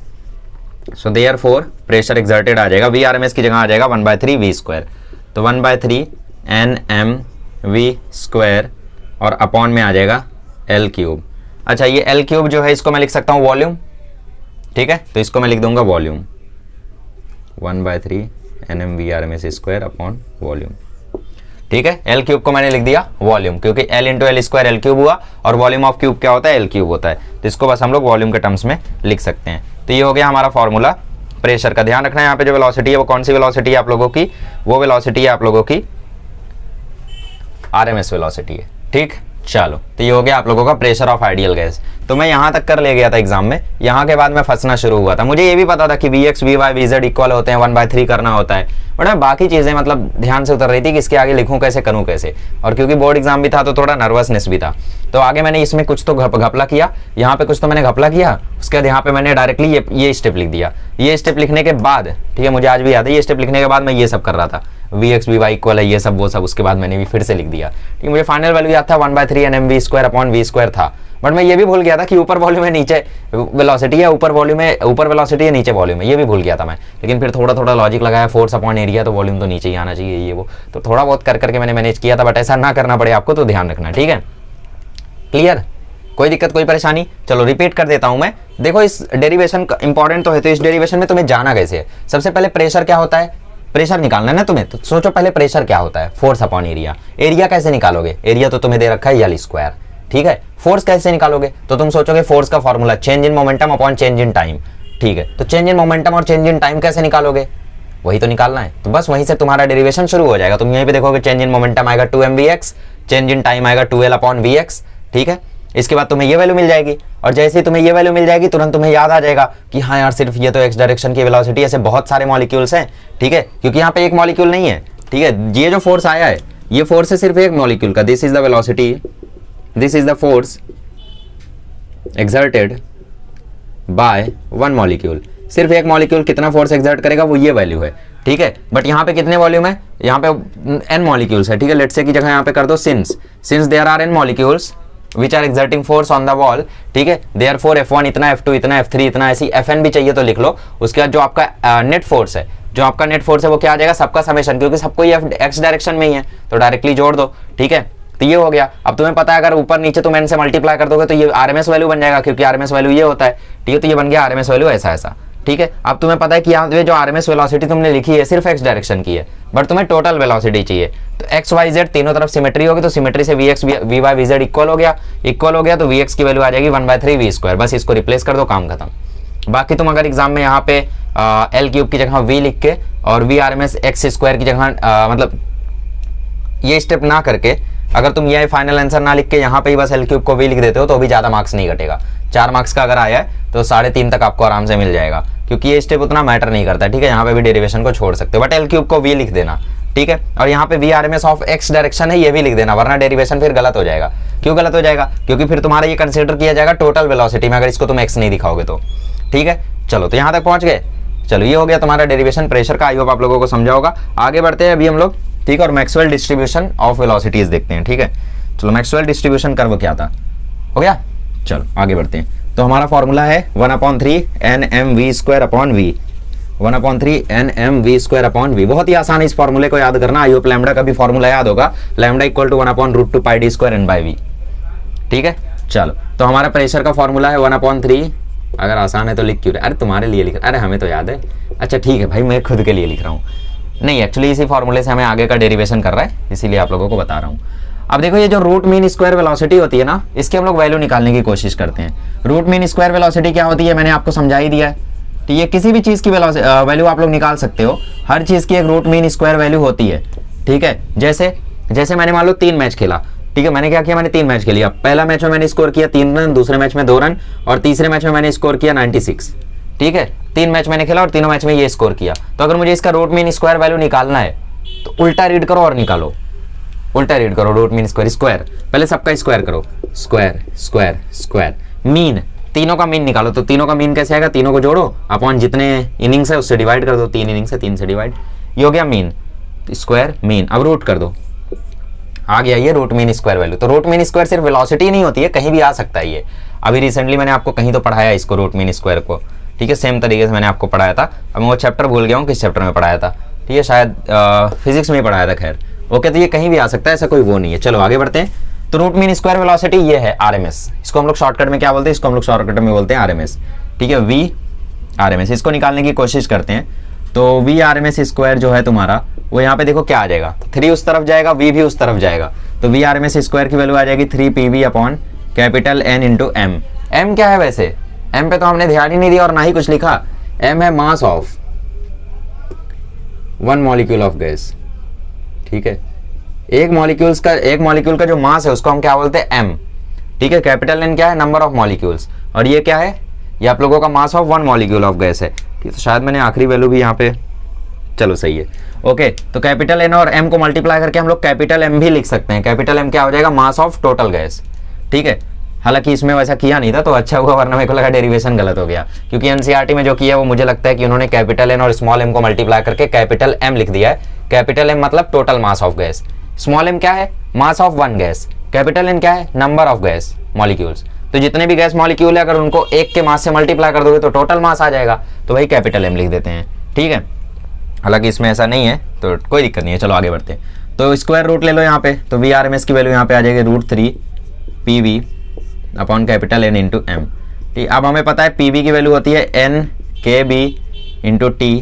Speaker 1: सो देयरफॉर प्रेशर एक्सर्टेड आ जाएगा, वी आरएमएस की जगह आ जाएगा 1/3 वी स्क्वायर। तो 1/3 NM वी स्क्वायर और अपॉन में आ जाएगा L क्यूब। अच्छा, ये L क्यूब जो है इसको मैं लिख सकता हूँ वॉल्यूम, ठीक है। तो इसको मैं लिख दूंगा volume, 1/3 NM V RMS square upon volume, ठीक है। L क्यूब को मैंने लिख दिया वॉल्यूम, क्योंकि L into L square L cube हुआ और वॉल्यूम ऑफ क्यूब क्या होता है, L क्यूब होता है। तो इसको बस हम लोग वॉल्यूम के टर्म्स में लिख सकते हैं। तो ये हो गया हमारा फॉर्मूला प्रेशर का। ध्यान रखना है यहाँ पे जो वेलोसिटी है वो कौन सी वेलोसिटी है आप लोगों की, वो वेलोसिटी है आप लोगों की आरएमएस वेलोसिटी है, ठीक। चलो, तो ये हो गया आप लोगों का प्रेशर ऑफ आइडियल गैस। तो मैं यहाँ तक कर ले गया था एग्जाम में, यहाँ के बाद मैं फंसना शुरू हुआ था। मुझे ये भी पता था कि Vx Vy Vz इक्वल होते हैं, 1/3 करना होता है, बट मैं बाकी चीज़ें मतलब ध्यान से उतर रही थी कि इसके आगे लिखूँ कैसे, करूँ कैसे। और क्योंकि बोर्ड एग्जाम भी था तो थोड़ा नर्वसनेस भी था, तो आगे मैंने इसमें कुछ तो घपला किया, यहाँ पे कुछ तो मैंने घपला किया, उसके बाद यहाँ पे मैंने डायरेक्टली ये स्टेप लिख दिया। ये स्टेप लिखने के बाद, ठीक है, मुझे आज भी याद है, ये स्टेप लिखने के बाद मैं ये सब कर रहा था, Vx Vy इक्वल है ये सब वो सब, उसके बाद मैंने भी फिर से लिख दिया, ठीक है। मुझे फाइनल वैल्यू याद था 1/3 NM V square upon V square था, बट मैं ये भी भूल गया था कि ऊपर वॉल्यूम है नीचे वेलोसिटी है, ऊपर वॉल्यूम है, ऊपर वेलोसिटी है नीचे वॉल्यूम है, ये भी भूल गया था मैं। लेकिन फिर थोड़ा थोड़ा लॉजिक लगाया, फोर्स अपॉन एरिया, तो वॉल्यूम तो नीचे ही आना चाहिए, ये वो तो थोड़ा बहुत कर करके मैंने मैनेज किया था, बट ऐसा ना करना पड़े आपको, तो ध्यान रखना, ठीक है। क्लियर, कोई दिक्कत कोई परेशानी? चलो रिपीट कर देता हूं मैं। देखो इस डेरिवेशन का इंपॉर्टेंट तो है, तो इस डेरिवेशन में तुम्हें जाना कैसे है। सबसे पहले प्रेशर क्या होता है, प्रेशर निकालना है ना तुम्हें, तो सोचो पहले प्रेशर क्या होता है, फोर्स अपॉन एरिया। एरिया कैसे निकालोगे, एरिया तो तुम्हें दे रखा है L स्क्वायर, ठीक है। फोर्स कैसे निकालोगे, तो तुम सोचोगे फोर्स का formula change in momentum upon change in time, ठीक है। तो चेंज इन मोमेंटम और चेंज इन टाइम कैसे निकालोगे, वही तो निकालना है। तो बस वहीं से तुम्हारा डेरिवेशन शुरू हो जाएगा। तुम यहीं पे देखोगे चेंज इन मोमेंटम आएगा 2mvx, चेंज इन टाइम आएगा 2L अपॉन vx, ठीक है। इसके बाद तुम्हें ये वैल्यू मिल जाएगी, और जैसे ही तुम्हें ये वैल्यू मिल जाएगी तुरंत तुम्हें याद आ जाएगा कि हाँ यार सिर्फ ये तो एक्स डायरेक्शन की वेलोसिटी, ऐसे बहुत सारे मॉलिक्यूल्स हैं, ठीक है। क्योंकि यहाँ पे एक मॉलिक्यूल नहीं है, ठीक है। ये जो फोर्स आया है ये फोर्स है सिर्फ एक मॉलिक्यूल का, this is the velocity, this is the force exerted by one molecule. सिर्फ एक मॉलिक्यूल कितना फोर्स एक्सर्ट करेगा वो ये वैल्यू है, ठीक है। बट यहाँ पे कितने वॉल्यूम है, यहाँ पे n मॉलिक्यूल्स है, ठीक है। लेट्स से की जगह यहाँ पे कर दो since there are n molecules which are exerting force on the wall, ठीक है। देयरफॉर F1 इतना, F2 इतना, F3 इतना, ऐसी Fn भी चाहिए तो लिख लो। उसके बाद जो आपका नेट फोर्स है, जो आपका नेट फोर्स है वो क्या आ जाएगा, सबका समेशन, क्योंकि सबको ये एक्स डायरेक्शन में ही है तो डायरेक्टली जोड़ दो, ठीक है। तो ये हो गया। अब तुम्हें पता है अगर ऊपर नीचे तुम n से मल्टीप्लाई कर दोगे तो ये आरएमएस वैल्यू बन जाएगा, क्योंकि आरएमएस वैल्यू ये होता है, ठीक है। तो ये बन गया आरएमएस वैल्यू ऐसा ऐसा, ठीक है। अब तुम्हें पता है कि यहाँ पे जो आरएमएस वेलोसिटी तुमने लिखी है सिर्फ एक्स डायरेक्शन की है, बट तुम्हें टोटल वेलोसिटी चाहिए। तो एक्स वाई जेड तीनों तरफ सिमेट्री होगी, तो सिमेट्री से Vx Vy Vz इक्वल हो गया, तो Vx की वैल्यू आ जाएगी 1/3 वी स्क्वायर। बस इसको रिप्लेस कर दो, काम खत्म। बाकी तुम अगर एग्जाम में यहाँ पे L क्यूब की जगह V लिख के और V RMS x स्क्वायर की जगह मतलब ये स्टेप ना करके अगर तुम ये फाइनल आंसर ना लिख के यहाँ पे ही बस L क्यूब को V लिख देते हो तो भी ज़्यादा मार्क्स नहीं घटेगा। 4 मार्क्स का अगर आया है तो 3.5 तक आपको आराम से मिल जाएगा, क्योंकि ये स्टेप उतना मैटर नहीं करता, ठीक है। यहाँ पे भी डेरिवेशन को छोड़ सकते हो, बट L क्यूब को V लिख देना, ठीक है। और यहाँ पे V RMS of x direction है ये भी लिख देना, वरना डेरिवेशन फिर गलत हो जाएगा। क्यों गलत हो जाएगा, क्योंकि फिर तुम्हारा ये कंसिडर किया जाएगा टोटल वेलोसिटी में, अगर इसको तुम x नहीं दिखाओगे तो, ठीक है। चलो तो यहाँ तक पहुँच गए। चलो ये हो गया तुम्हारा डेरिवेशन प्रेशर का, आई होप आप लोगों को समझा होगा। आगे बढ़ते हैं अभी हम लोग, ठीक है। और मैक्सवेल डिस्ट्रीब्यूशन ऑफ वेलोसिटीज देखते हैं, ठीक है। चलो मैक्सवेल डिस्ट्रीब्यूशन कर्व क्या था, हो गया। चलो आगे बढ़ते हैं। तो हमारा फॉर्मूला है 1/3 NmV square upon V, 1/3 NmV square upon V। बहुत ही आसान है इस फॉर्मूले को याद करना। आई होप लैम्डा का भी फॉर्मूला याद होगा, lambda equal to 1/√2 pi d square n by V, ठीक है। चलो तो हमारा प्रेशर का फॉर्मूला है 1/3, अगर आसान है तो लिख क्यों रहे, अरे तुम्हारे लिए लिख, अरे हमें तो याद है। अच्छा ठीक है भाई, मैं खुद के लिए लिख रहा हूँ, नहीं एक्चुअली इसी फॉर्मूले से हमें आगे का डेरिवेशन कर रहा है, इसीलिए आप लोगों को बता रहा हूँ। अब देखो ये जो रूट मीन स्क्वायर वेलोसिटी होती है ना, इसकी हम लोग वैल्यू निकालने की कोशिश करते हैं। रूट मीन स्क्वायर वेलोसिटी क्या होती है मैंने आपको समझा ही दिया है, तो ये किसी भी चीज़ की वैल्यू आप लोग निकाल सकते हो। हर चीज़ की एक रूट मीन स्क्वायर वैल्यू होती है, ठीक है। जैसे मैंने मान लो 3 मैच खेला, ठीक है। मैंने क्या किया, मैंने 3 मैच खेलिया। पहला मैच में मैंने स्कोर किया 3 रन, दूसरे मैच में 2 रन, और तीसरे मैच में मैंने स्कोर किया 96, ठीक है। 3 मैच मैंने खेला और तीनों मैच में ये स्कोर किया। तो अगर मुझे इसका रूट मीन स्क्वायर वैल्यू निकालना है तो उल्टा रीड करो और निकालो, उल्टा रीड करो। रूट मीन स्क्वायर स्क्वायर, पहले सबका स्क्वायर करो, स्क्वायर स्क्वायर स्क्वायर, मीन, तीनों का मीन निकालो। तो तीनों का मीन कैसे आएगा, तीनों को जोड़ो अपॉन जितने इनिंग्स है उससे डिवाइड कर दो, 3 इनिंग्स है 3 से डिवाइड, ये हो गया मीन। स्क्वायर मीन, अब रूट कर दो, आ गया ये रूट मीन स्क्वायर वैल्यू। तो रूट मीन स्क्वायर सिर्फ वेलोसिटी नहीं होती है, कहीं भी आ सकता है ये। अभी रिसेंटली मैंने आपको कहीं तो पढ़ाया इसको, रूट मीन स्क्वायर को, ठीक है, सेम तरीके से मैंने आपको पढ़ाया था। अब मैं वो चैप्टर भूल गया हूँ किस चैप्टर में पढ़ाया था, ठीक है, शायद फिजिक्स में ही पढ़ाया था। खैर ओके, तो ये कहीं भी आ सकता है, ऐसा कोई वो नहीं है। चलो आगे बढ़ते हैं। तो रूट मीन स्क्वायर वेलोसिटी ये है आरएमएस, इसको हम लोग शॉर्टकट में क्या बोलते हैं, इसको हम लोग शॉर्टकट में बोलते हैं आरएमएस, ठीक है, वी आरएमएस। इसको निकालने की कोशिश करते हैं। तो वी आरएमएस स्क्वायर जो है तुम्हारा, वो यहाँ पे देखो क्या आ जाएगा, 3 उस तरफ जाएगा, वी भी उस तरफ जाएगा, तो वी आरएमएस स्क्वायर की वैल्यू आ जाएगी 3 PV upon capital N into M. M क्या है वैसे, एम पे तो हमने ध्यान ही नहीं दिया और ना ही कुछ लिखा। एम है mass of 1 molecule of gas, ठीक है, एक मॉलिक्यूल का जो मास है उसको हम क्या बोलते हैं, एम, ठीक है। कैपिटल एन क्या है, नंबर ऑफ मॉलिक्यूल्स, और ये क्या है, ये आप लोगों का मास ऑफ 1 मॉलिक्यूल ऑफ गैस है, ठीक है। तो शायद मैंने आखिरी वैल्यू भी यहाँ पे, चलो सही है, ओके। तो कैपिटल एन और एम को मल्टीप्लाई करके हम लोग कैपिटल एम भी लिख सकते हैं। कैपिटल एम क्या हो जाएगा, मास ऑफ टोटल गैस, ठीक है। हालांकि इसमें वैसा किया नहीं था तो अच्छा हुआ, वरना मेरे को लगा डेरिवेशन गलत हो गया, क्योंकि एनसीईआरटी में जो किया वो मुझे लगता है कि उन्होंने कैपिटल एन और स्मॉल एम को मल्टीप्लाई करके कैपिटल एम लिख दिया है। कैपिटल एम मतलब total mass of gas, small M क्या है, मास ऑफ 1 गैस, कैपिटल एन क्या है, नंबर ऑफ गैस मॉलिक्यूल्स। तो जितने भी गैस मॉलिक्यूल है अगर उनको एक के मास से मल्टीप्लाई कर दोगे तो टोटल मास आ जाएगा, तो वही कैपिटल एम लिख देते हैं, ठीक है। हालांकि इसमें ऐसा नहीं है तो कोई दिक्कत नहीं है। चलो आगे बढ़ते हैं। तो स्क्वायर रूट ले लो यहाँ पे, तो वी आर एम एस की वैल्यू यहाँ पे आ जाएगी √3 PV upon capital N into M, ठीक। अब हमें पता है PV की वैल्यू होती है NKB into T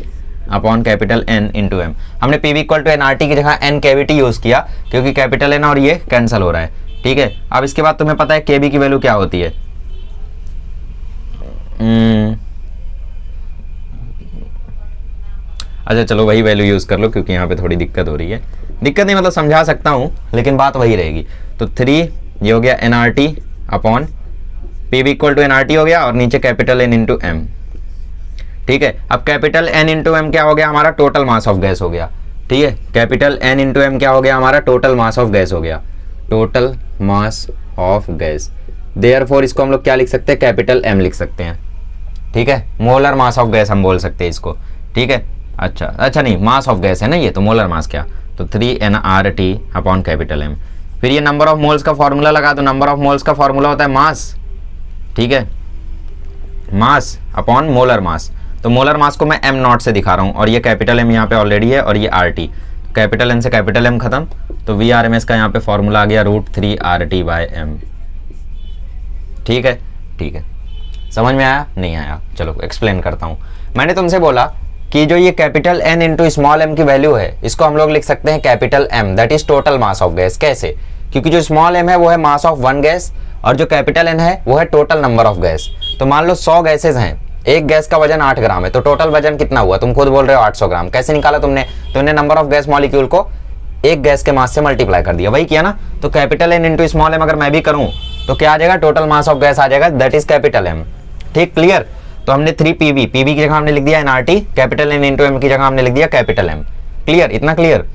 Speaker 1: upon capital N into M. हमने PV इक्वल टू NRT की जगह NKVT यूज किया क्योंकि कैपिटल N और ये कैंसिल हो रहा है, ठीक है। अब इसके बाद तुम्हें पता है KB की वैल्यू क्या होती है, अच्छा चलो वही वैल्यू यूज कर लो क्योंकि यहाँ पे थोड़ी दिक्कत हो रही है। दिक्कत नहीं मतलब समझा सकता हूँ लेकिन बात वही रहेगी। तो 3 ये हो गया NRT upon PV equal to NRT हो गया और नीचे कैपिटल N इंटू एम, ठीक है। अब कैपिटल N इंटू एम क्या हो गया, हमारा टोटल मास ऑफ गैस हो गया, ठीक है। कैपिटल N इंटू एम क्या हो गया, हमारा टोटल मास ऑफ गैस हो गया, total mass of gas. Therefore इसको हम लोग क्या लिख सकते हैं, कैपिटल M लिख सकते हैं, ठीक है। मोलर मास ऑफ गैस हम बोल सकते हैं इसको, ठीक है। अच्छा नहीं, मास ऑफ गैस है ना ये, तो मोलर मास क्या, तो 3 NRT अपॉन कैपिटल M। फिर ये नंबर ऑफ मोल्स का फॉर्मूला लगा दो। नंबर ऑफ मोल्स का फॉर्मूला होता है मास, ठीक है, मास अपॉन मोलर मास। तो मोलर मास को मैं m0 से दिखा रहा हूँ और ये कैपिटल M यहाँ पे ऑलरेडी है और ये RT, कैपिटल N से कैपिटल M खत्म, तो VRMS का यहाँ पे फॉर्मूला आ गया √3 RT/m, ठीक है, ठीक है। समझ में आया, नहीं आया, चलो एक्सप्लेन करता हूँ। मैंने तुमसे बोला कि जो ये capital N into small m की वैल्यू है इसको हम लोग लिख सकते हैं capital M, that is total mass of gas. कैसे, क्योंकि जो स्मॉल m है वो है मास ऑफ 1 गैस और जो कैपिटल N है वो है टोटल नंबर ऑफ गैस। तो मान लो 100 गैसेज हैं, एक गैस का वजन 8 ग्राम है, तो टोटल वजन कितना हुआ, तुम खुद बोल रहे हो 800 ग्राम। कैसे निकाला तुमने नंबर ऑफ गैस मॉलिक्यूल को एक गैस के मास से मल्टीप्लाई कर दिया, वही किया ना। तो capital N into small m अगर मैं भी करूं तो क्या आ जाएगा, टोटल मास ऑफ गैस आ जाएगा, दैट इज कैपिटल M, ठीक, क्लियर। तो हमने 3 PV की जगह हमने लिख दिया NRT, capital N into M की जगह हमने लिख दिया कैपिटल M, क्लियर, इतना क्लियर।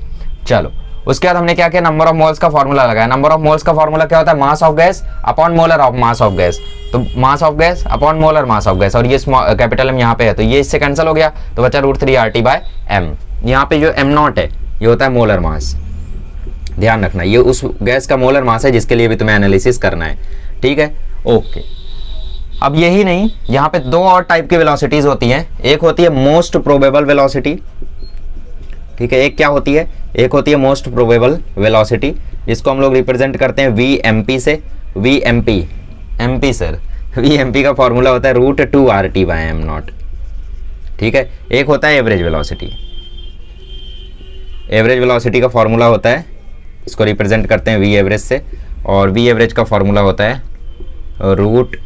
Speaker 1: चलो उसके बाद हमने क्या किया, नंबर ऑफ मोल्स का फॉर्मूला लगाया। नंबर ऑफ मोल्स का फॉर्मूला क्या होता है, mass of gas upon molar of mass of gas. तो mass of gas upon molar mass of gas और ये कैपिटल M यहाँ पे है तो ये इससे कैंसिल हो गया, तो बचा √3 RT/m। यहाँ पे जो m0 है ये होता है मोलर मास, ध्यान रखना ये उस गैस का मोलर मास है जिसके लिए भी तुम्हें एनालिसिस करना है, ठीक है, ओके। अब यही नहीं, यहाँ पे 2 और टाइप की वेलोसिटीज होती हैं। एक होती है मोस्ट प्रोबेबल वेलोसिटी, ठीक है, एक क्या होती है, एक होती है मोस्ट प्रोबेबल वेलोसिटी, जिसको हम लोग रिप्रेजेंट करते हैं VMP से। MP सर, VMP का फॉर्मूला होता है √2 RT/m0, ठीक है। एक होता है एवरेज वेलोसिटी, एवरेज वेलोसिटी का फॉर्मूला होता है, इसको रिप्रेजेंट करते हैं V एवरेज से, और V एवरेज का फॉर्मूला होता है √8/π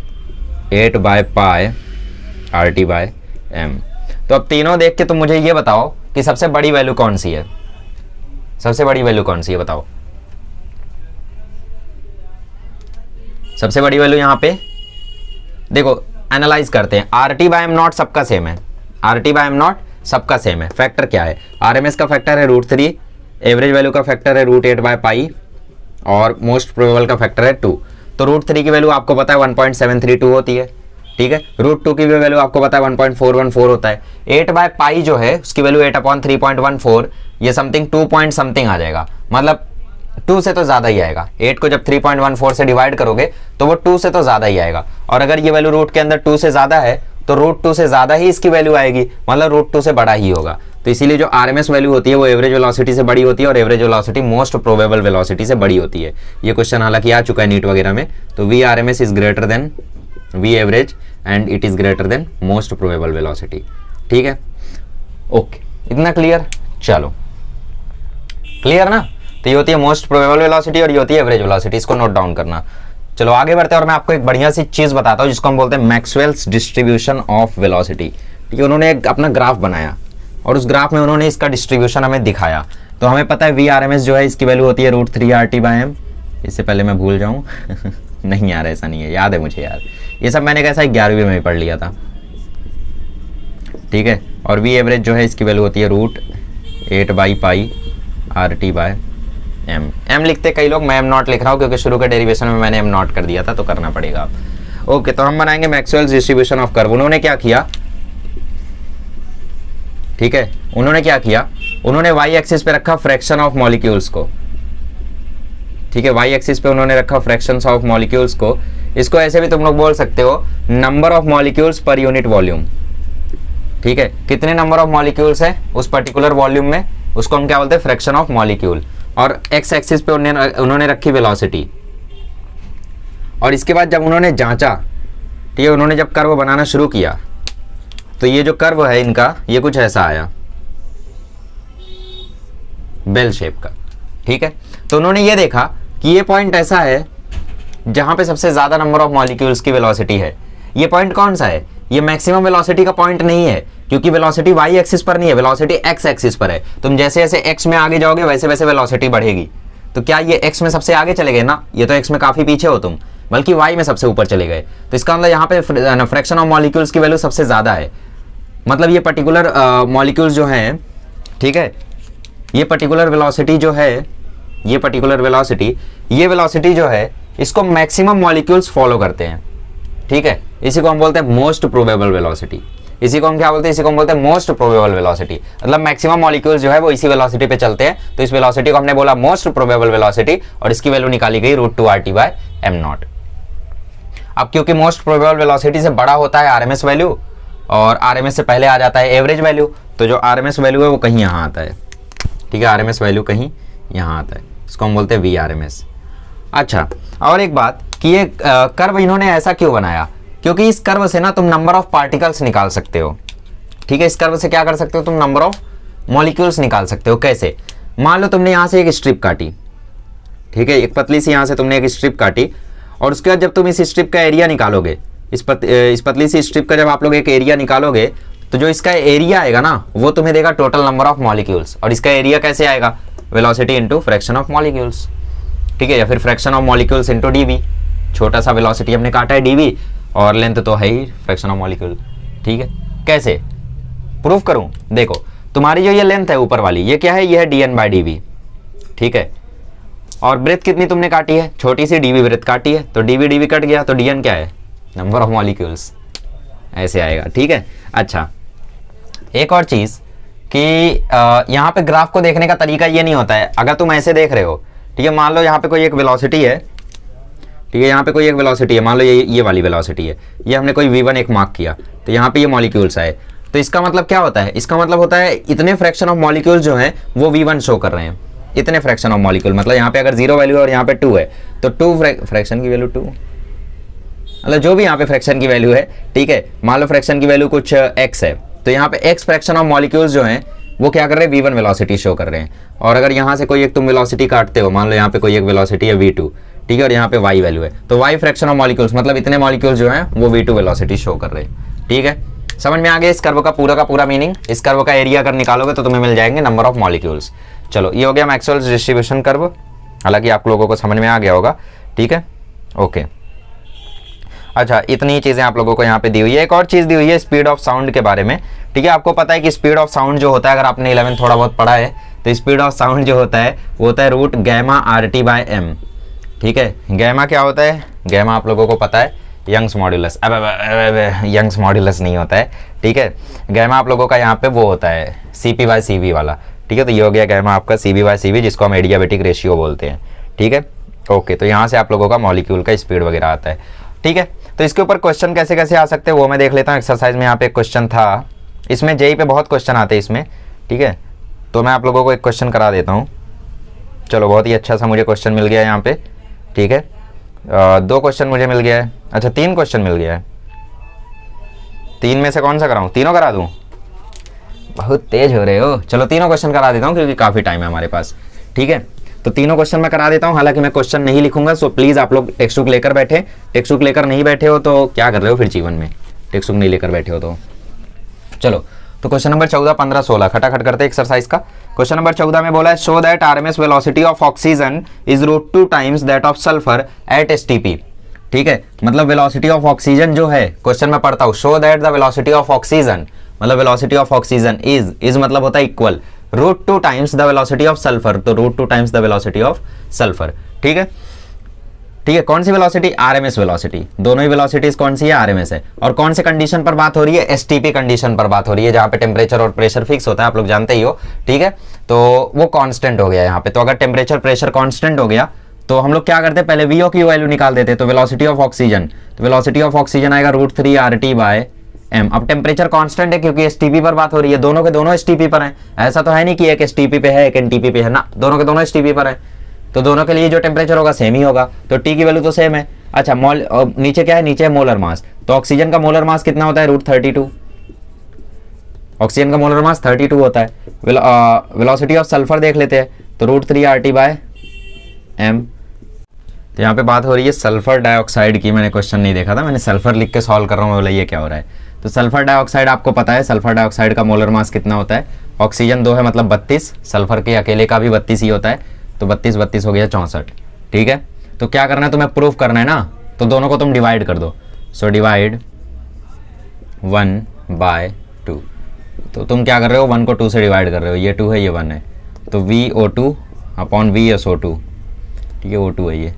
Speaker 1: RT/m। तो अब तीनों देख के तुम मुझे ये बताओ कि सबसे बड़ी वैल्यू कौन सी है, सबसे बड़ी वैल्यू कौन सी है बताओ। सबसे बड़ी वैल्यू यहाँ पे देखो, एनालाइज करते हैं। RT/m0 सबका सेम है, RT/m0 सबका सेम है। फैक्टर क्या है, RMS का फैक्टर है √3, एवरेज वैल्यू का फैक्टर है √8/π और मोस्ट प्रोबेबल का फैक्टर है 2। तो √3 की वैल्यू आपको पता है 1.732 होती है, ठीक है। रूट 2 की भी वैल्यू आपको पता है 1.414 होता है। 8/पाई जो है उसकी वैल्यू 8/3.14, ये समथिंग 2 पॉइंट समथिंग आ जाएगा, मतलब 2 से तो ज्यादा ही आएगा। 8 को जब 3.14 से डिवाइड करोगे तो वो 2 से तो ज्यादा ही आएगा, और अगर ये वैल्यू रूट के अंदर 2 से ज्यादा है तो रूट 2 से ज्यादा ही इसकी वैल्यू आएगी, मतलब रूट 2 से बड़ा ही होगा। तो इसीलिए जो आरएमएस वैल्यू होती है वो एवरेज वेलोसिटी से बड़ी होती है, और average velocity most probable velocity से बड़ी होती है। ये क्वेश्चन हालांकि आ चुका है नीट वगैरह में। तो V RMS is greater than V average and it is greater than most probable velocity. ठीक है, ओके, इतना क्लियर? चलो, क्लियर ना? तो ये होती है मोस्ट प्रोबेबल वेलोसिटी और ये होती है एवरेज वेलोसिटी, इसको नोट डाउन करना। चलो आगे बढ़ते हैं, और मैं आपको एक बढ़िया सी चीज बताता हूँ जिसको हम बोलते हैं मैक्सवेल्स डिस्ट्रीब्यूशन ऑफ वेलोसिटी। ठीक है, उन्होंने एक अपना ग्राफ बनाया और उस ग्राफ में उन्होंने इसका डिस्ट्रीब्यूशन हमें दिखाया। तो हमें पता है वी आर एम एस जो है इसकी वैल्यू होती है √3RT/m। इससे पहले मैं भूल जाऊँ नहीं यार, ऐसा नहीं है, याद है मुझे यार, ये सब मैंने कैसा 11वीं में भी पढ़ लिया था। ठीक है, और वी एवरेज जो है इसकी वैल्यू होती है √8/πRT/m। m लिखते कई लोग, मैं m नॉट लिख रहा हूँ क्योंकि शुरू के डेरिवेशन में मैंने m नॉट कर दिया था, तो करना पड़ेगा आप। ओके, तो हम बनाएंगे मैक्सवेल्स डिस्ट्रीब्यूशन ऑफ कर्व। उन्होंने क्या किया? ठीक है, उन्होंने क्या किया? उन्होंने y एक्सिस पे रखा फ्रैक्शन ऑफ मॉलिक्यूल्स को। ठीक है, y एक्सिस पे उन्होंने रखा फ्रैक्शंस ऑफ मॉलिक्यूल्स को। इसको ऐसे भी तुम लोग बोल सकते हो number of molecules per unit volume. ठीक है, कितने नंबर ऑफ मॉलिक्यूल्स है उस पर्टिकुलर वॉल्यूम में, उसको हम क्या बोलते हैं? Fraction of molecule. और x एक्सिस पे उन्होंने रखी वेलोसिटी। और इसके बाद जब उन्होंने जांचा, ठीक है, उन्होंने जब कर्व बनाना शुरू किया तो ये जो कर्व है इनका ये कुछ ऐसा आया, बेल शेप का। ठीक है, तो उन्होंने ये देखा कि ये पॉइंट ऐसा है जहां पे सबसे ज्यादा नंबर ऑफ मॉलिक्यूल्स की वेलोसिटी है। ये पॉइंट कौन सा है? ये मैक्सिमम वेलोसिटी का पॉइंट नहीं है, क्योंकि वेलोसिटी y एक्सिस पर नहीं है, वेलोसिटी x एक्सिस पर है। तुम जैसे जैसे x में आगे जाओगे वैसे वैसे वेलोसिटी बढ़ेगी। तो क्या ये x में सबसे आगे चले गए ना? ये तो x में काफी पीछे हो तुम, बल्कि y में सबसे ऊपर चले गए। तो इसका मतलब यहाँ पे फ्रैक्शन ऑफ मॉलिक्यूल्स की वैल्यू सबसे ज्यादा है। मतलब ये पर्टिकुलर मॉलिक्यूल्स जो हैं, ठीक है, ये पर्टिकुलर वेलोसिटी जो है, ये पर्टिकुलर वेलोसिटी, ये वेलोसिटी जो है इसको मैक्सिमम मॉलिक्यूल्स फॉलो करते हैं। ठीक है, इसी को हम बोलते हैं मोस्ट प्रोबेबल वेलोसिटी। इसी को हम क्या बोलते हैं? इसी को हम बोलते हैं मोस्ट प्रोबेबल वेलोसिटी। मतलब मैक्सिमम मॉलिक्यूल्स जो है वो इसी वेलोसिटी पे चलते हैं, तो इस वेलोसिटी को हमने बोला मोस्ट प्रोबेबल वेलोसिटी, और इसकी वैल्यू निकाली गई √2RT/m0। अब क्योंकि मोस्ट प्रोबेबल वेलोसिटी से बड़ा होता है आरएमएस वैल्यू, और आरएमएस से पहले आ जाता है एवरेज वैल्यू, तो जो आरएमएस वैल्यू है वो कहीं यहाँ आता है। ठीक है, आरएमएस वैल्यू कहीं यहाँ आता है, इसको हम बोलते हैं वी आरएमएस। अच्छा, और एक बात कि ये कर्व इन्होंने ऐसा क्यों बनाया? क्योंकि इस कर्व से ना तुम नंबर ऑफ पार्टिकल्स निकाल सकते हो। ठीक है, इस कर्व से क्या कर सकते हो? तुम नंबर ऑफ मॉलिक्यूल्स निकाल सकते हो। कैसे? मान लो तुमने यहाँ से एक स्ट्रिप काटी, ठीक है, एक पतली सी यहाँ से तुमने एक स्ट्रिप काटी, और उसके बाद जब तुम इस स्ट्रिप का एरिया निकालोगे, इस पतली सी स्ट्रिप का जब आप लोग एक एरिया निकालोगे, तो जो इसका एरिया आएगा ना वो तुम्हें देगा टोटल नंबर ऑफ मॉलिक्यूल्स। और इसका एरिया कैसे आएगा? Velocity into fraction of molecules. ठीक है, या फिर fraction of molecules into dv। छोटा सा वेलोसिटी हमने काटा है dv, और लेंथ तो है ही फ्रैक्शन ऑफ मॉलिक्यूल। ठीक है, कैसे प्रूफ करूं? देखो, तुम्हारी जो ये लेंथ है ऊपर वाली, ये क्या है? ये है dn/dv। ठीक है, और ब्रेथ कितनी तुमने काटी है? छोटी सी dv ब्रेथ काटी है, तो dv कट गया, तो dn क्या है? Number of molecules. ऐसे आएगा। ठीक है, अच्छा, एक और चीज कि यहाँ पे ग्राफ को देखने का तरीका ये नहीं होता है। अगर तुम ऐसे देख रहे हो, ठीक है, मान लो यहाँ पे कोई एक वेलोसिटी है, ठीक है, यहाँ पे कोई एक वेलोसिटी है, मान लो ये वाली वेलोसिटी है, ये हमने कोई v1 एक मार्क किया, तो यहाँ पे ये मॉलिक्यूल्स आए, तो इसका मतलब क्या होता है? इसका मतलब होता है इतने फ्रैक्शन ऑफ मॉलिक्यूल्स जो हैं वो v1 शो कर रहे हैं। इतने फ्रैक्शन ऑफ मॉलिक्यूल, मतलब यहाँ पे अगर 0 वैल्यू है और यहाँ पे 2 है, तो 2 फ्रैक्शन की वैल्यू 2, मतलब जो भी यहाँ पे फ्रैक्शन की वैल्यू है, ठीक है, मान लो फ्रैक्शन की वैल्यू कुछ x है, तो यहाँ पे x फ्रैक्शन ऑफ मॉलिक्यूल्स जो हैं वो क्या कर रहे हैं? v1 वेलोसिटी शो कर रहे हैं। और अगर यहाँ से कोई एक तुम वेलोसिटी काटते हो, मान लो यहाँ पे कोई एक वेलोसिटी है v2, ठीक है, और यहाँ पे y वैल्यू है, तो y फ्रैक्शन ऑफ मॉलिक्यूल्स, मतलब इतने मॉलिक्यूल्स जो हैं वो v2 वेलोसिटी शो कर रहे हैं। ठीक है, समझ में आ गया इस कर्व का पूरा मीनिंग? इस कर्व का एरिया अगर निकालोगे तो तुम्हें मिल जाएंगे नंबर ऑफ मॉलिक्यूल्स। चलो, ये हो गया मैक्सवेल्स डिस्ट्रीब्यूशन कर्व, हालांकि आप लोगों को समझ में आ गया होगा। ठीक है, ओके। अच्छा, इतनी चीजें आप लोगों को यहाँ पे दी हुई है। एक और चीज दी हुई है स्पीड ऑफ साउंड के बारे में। ठीक है, आपको पता है कि स्पीड ऑफ साउंड जो होता है, अगर आपने 11 थोड़ा बहुत पढ़ा है, तो स्पीड ऑफ साउंड जो होता है वो होता है √γ/RT/m। ठीक है, गैमा क्या होता है? गैमा आप लोगों को पता है यंग्स मॉड्यूलस, अब यंग्स मॉड्यूलस नहीं होता है, ठीक है। गैमा आप लोगों का यहाँ पे वो होता है CP/CV वाला, ठीक है। तो ये हो गया गैमा आपका CP/CV, जिसको हम एडियाबेटिक रेशियो बोलते हैं, ठीक है। ओके, तो यहाँ से आप लोगों का मॉलिक्यूल का स्पीड वगैरह आता है, ठीक है। तो इसके ऊपर क्वेश्चन कैसे कैसे आ सकते हैं वो मैं देख लेता हूँ। एक्सरसाइज में यहाँ पे एक क्वेश्चन था, इसमें जेई पे बहुत क्वेश्चन आते हैं इसमें, ठीक है। तो मैं आप लोगों को एक क्वेश्चन करा देता हूँ। चलो, बहुत ही अच्छा सा मुझे क्वेश्चन मिल गया यहाँ पे, ठीक है। 2 क्वेश्चन मुझे मिल गया है, अच्छा 3 क्वेश्चन मिल गया है। 3 में से कौन सा कराऊँ? तीनों करा दूँ? बहुत तेज हो रहे हो। चलो तीनों क्वेश्चन करा देता हूँ क्योंकि काफ़ी टाइम है हमारे पास, ठीक है। तो तीनों क्वेश्चन मैं करा देता हूँ, हालांकि मैं क्वेश्चन नहीं लिखूंगा, सो प्लीज़ आप लोग टेक्स्ट बुक लेकर बैठे। टेक्स्ट बुक लेकर नहीं बैठे हो तो क्या कर रहे हो फिर जीवन में, टेक्स्ट बुक नहीं लेकर बैठे हो तो। चलो, तो क्वेश्चन नंबर 14, 15, 16 खटाखट करते हैं एक्सरसाइज का। क्वेश्चन नंबर 14 में बोला है show that RMS velocity of oxygen is √2 times that of sulphur at STP, ठीक है। मतलब वेलोसिटी ऑफ ऑक्सीजन जो है, क्वेश्चन में पढ़ता हूँ, show that the velocity of oxygen, मतलब वेलोसिटी ऑफ ऑक्सीजन इज मतलब होता है equal √2 times the velocity of sulphur, तो √2 times the velocity of sulphur, ठीक है। ठीक है, कौन सी वेलोसिटी? RMS velocity. दोनों ही वेलोसिटीज कौन सी है? RMS है। और कौन से कंडीशन पर बात हो रही है? STP कंडीशन पर बात हो रही है, जहां पे टेम्परेचर और प्रेशर फिक्स होता है, आप लोग जानते ही हो, ठीक है। तो वो कांस्टेंट हो गया यहाँ पे। तो अगर टेम्परेचर प्रेशर कांस्टेंट हो गया तो हम लोग क्या करते हैं, पहले VO की वैल्यू निकाल देते हैं। तो वेलोसिटी ऑफ ऑक्सीजन, तो वेलोसिटी ऑफ ऑक्सीजन आएगा √3 RT/m। अब टेम्परेचर कांस्टेंट है क्योंकि STP पर बात हो रही है, दोनों के दोनों STP पर हैं। ऐसा तो है नहीं कि एक STP पे है एक NTP पे है ना, दोनों के दोनों STP पर है, तो दोनों के लिए जो टेम्परेचर होगा सेम ही होगा। तो T की वैल्यू तो सेम है। अच्छा, नीचे क्या है? नीचे है मोलर मास। तो ऑक्सीजन का मोलर मास कितना होता है? √32। ऑक्सीजन का मोलर मास 32 होता है। वेलोसिटी ऑफ सल्फर देख लेते हैं, तो √3 RT/m। तो यहाँ पे बात हो रही है सल्फर डाइऑक्साइड की। मैंने क्वेश्चन नहीं देखा था, मैंने सल्फर लिख के सॉल्व कर रहा हूँ, बोला ये क्या हो रहा है। तो सल्फर डाइऑक्साइड आपको पता है, सल्फर डाइऑक्साइड का मोलर मास कितना होता है? ऑक्सीजन 2 है मतलब 32, सल्फर के अकेले का भी 32 ही होता है, तो 32 32 हो गया 64, ठीक है। तो क्या करना है, तुम्हें प्रूफ करना है ना, तो दोनों को तुम डिवाइड कर दो। So divide 1/2। तो तुम क्या कर रहे हो, 1 को 2 से डिवाइड कर रहे हो, ये 2 है ये 1 है, तो VO2 अपॉन VSO2, ठीक है, O2 है ये,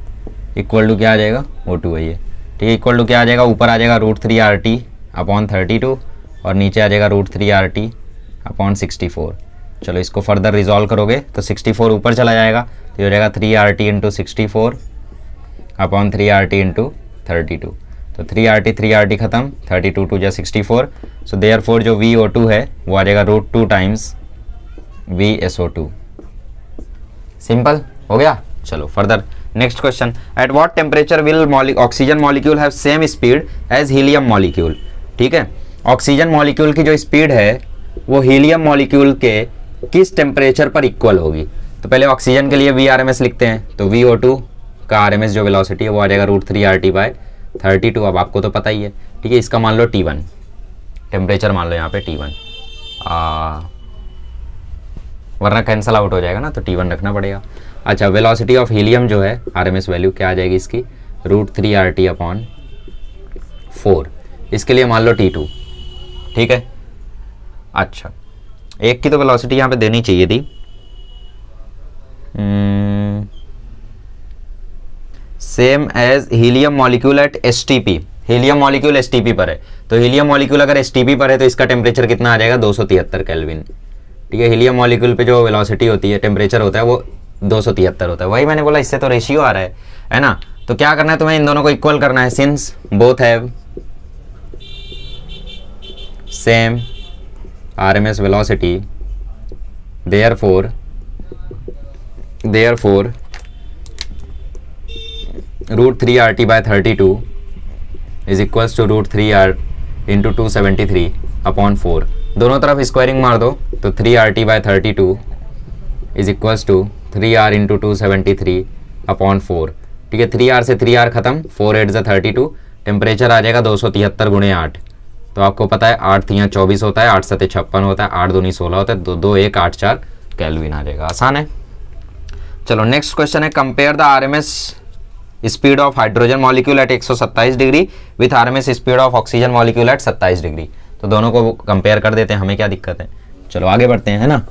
Speaker 1: इक्वल टू क्या आ जाएगा? O2 है ये, ठीक है। इक्वल टू क्या आ जाएगा? ऊपर आ जाएगा √3 RT/32 और नीचे आ जाएगा √3 RT/64। चलो इसको फर्दर रिजॉल्व करोगे तो 64 ऊपर चला जाएगा, तो ये हो जाएगा 3 RT × 64 अपॉन 3 RT × 32। तो 3 RT खत्म, 32 2 × 64। सो देयरफॉर जो VO2 है वो आ जाएगा √2 टाइम्स VSO2। सिंपल हो गया। चलो further next question, at what temperature will oxygen molecule have same speed as helium molecule, ठीक है। ऑक्सीजन मॉलिक्यूल की जो स्पीड है वो हीलियम मॉलिक्यूल के किस टेम्परेचर पर इक्वल होगी? तो पहले ऑक्सीजन के लिए VRMS लिखते हैं, तो VO2 का RMS जो वेलोसिटी है वो आ जाएगा √3 RT/32। अब आपको तो पता ही है, ठीक है। इसका मान लो T1, टेम्परेचर मान लो यहाँ पे T1, वरना कैंसल आउट हो जाएगा ना, तो T1 रखना पड़ेगा। अच्छा, वेलोसिटी ऑफ हीलियम जो है RMS वैल्यू क्या आ जाएगी इसकी? √3 RT/4। इसके लिए मान लो T2, ठीक है। अच्छा, एक की तो वेलोसिटी यहाँ पे देनी चाहिए थी, same as helium molecule at STP। Helium molecule STP पर है, तो हीलियम मॉलिक्यूल अगर STP पर है तो इसका टेम्परेचर कितना आ जाएगा? 273 केल्विन, ठीक है। हीलियम मॉलिक्यूल पे जो वेलोसिटी होती है, टेम्परेचर होता है वो 273 होता है। वही मैंने बोला, इससे तो रेशियो आ रहा है ना। तो क्या करना है तुम्हें, इन दोनों को इक्वल करना है, since both have same RMS velocity, therefore √3 RT/32 is equals to √3 R into 273 upon 4। दोनों तरफ स्क्वायरिंग मार दो, तो 3 RT/32 is equals to 3 R into 273 upon 4, ठीक है। 3 R से 3 R खत्म, 4 8 × 32, टेम्परेचर आ जाएगा 273 × 8। तो आपको पता है 8 3 24 होता है, 8 7 56 होता है, 8 2 16 होता है, 2 2 1 8 4 केल्विन आ जाएगा। आसान है। चलो नेक्स्ट क्वेश्चन है, compare the RMS speed of hydrogen molecule eight 127 degree with RMS speed of oxygen molecule eight 27 degree. तो दोनों को कंपेयर कर देते हैं, हमें क्या दिक्कत है। चलो आगे बढ़ते हैं, है ना।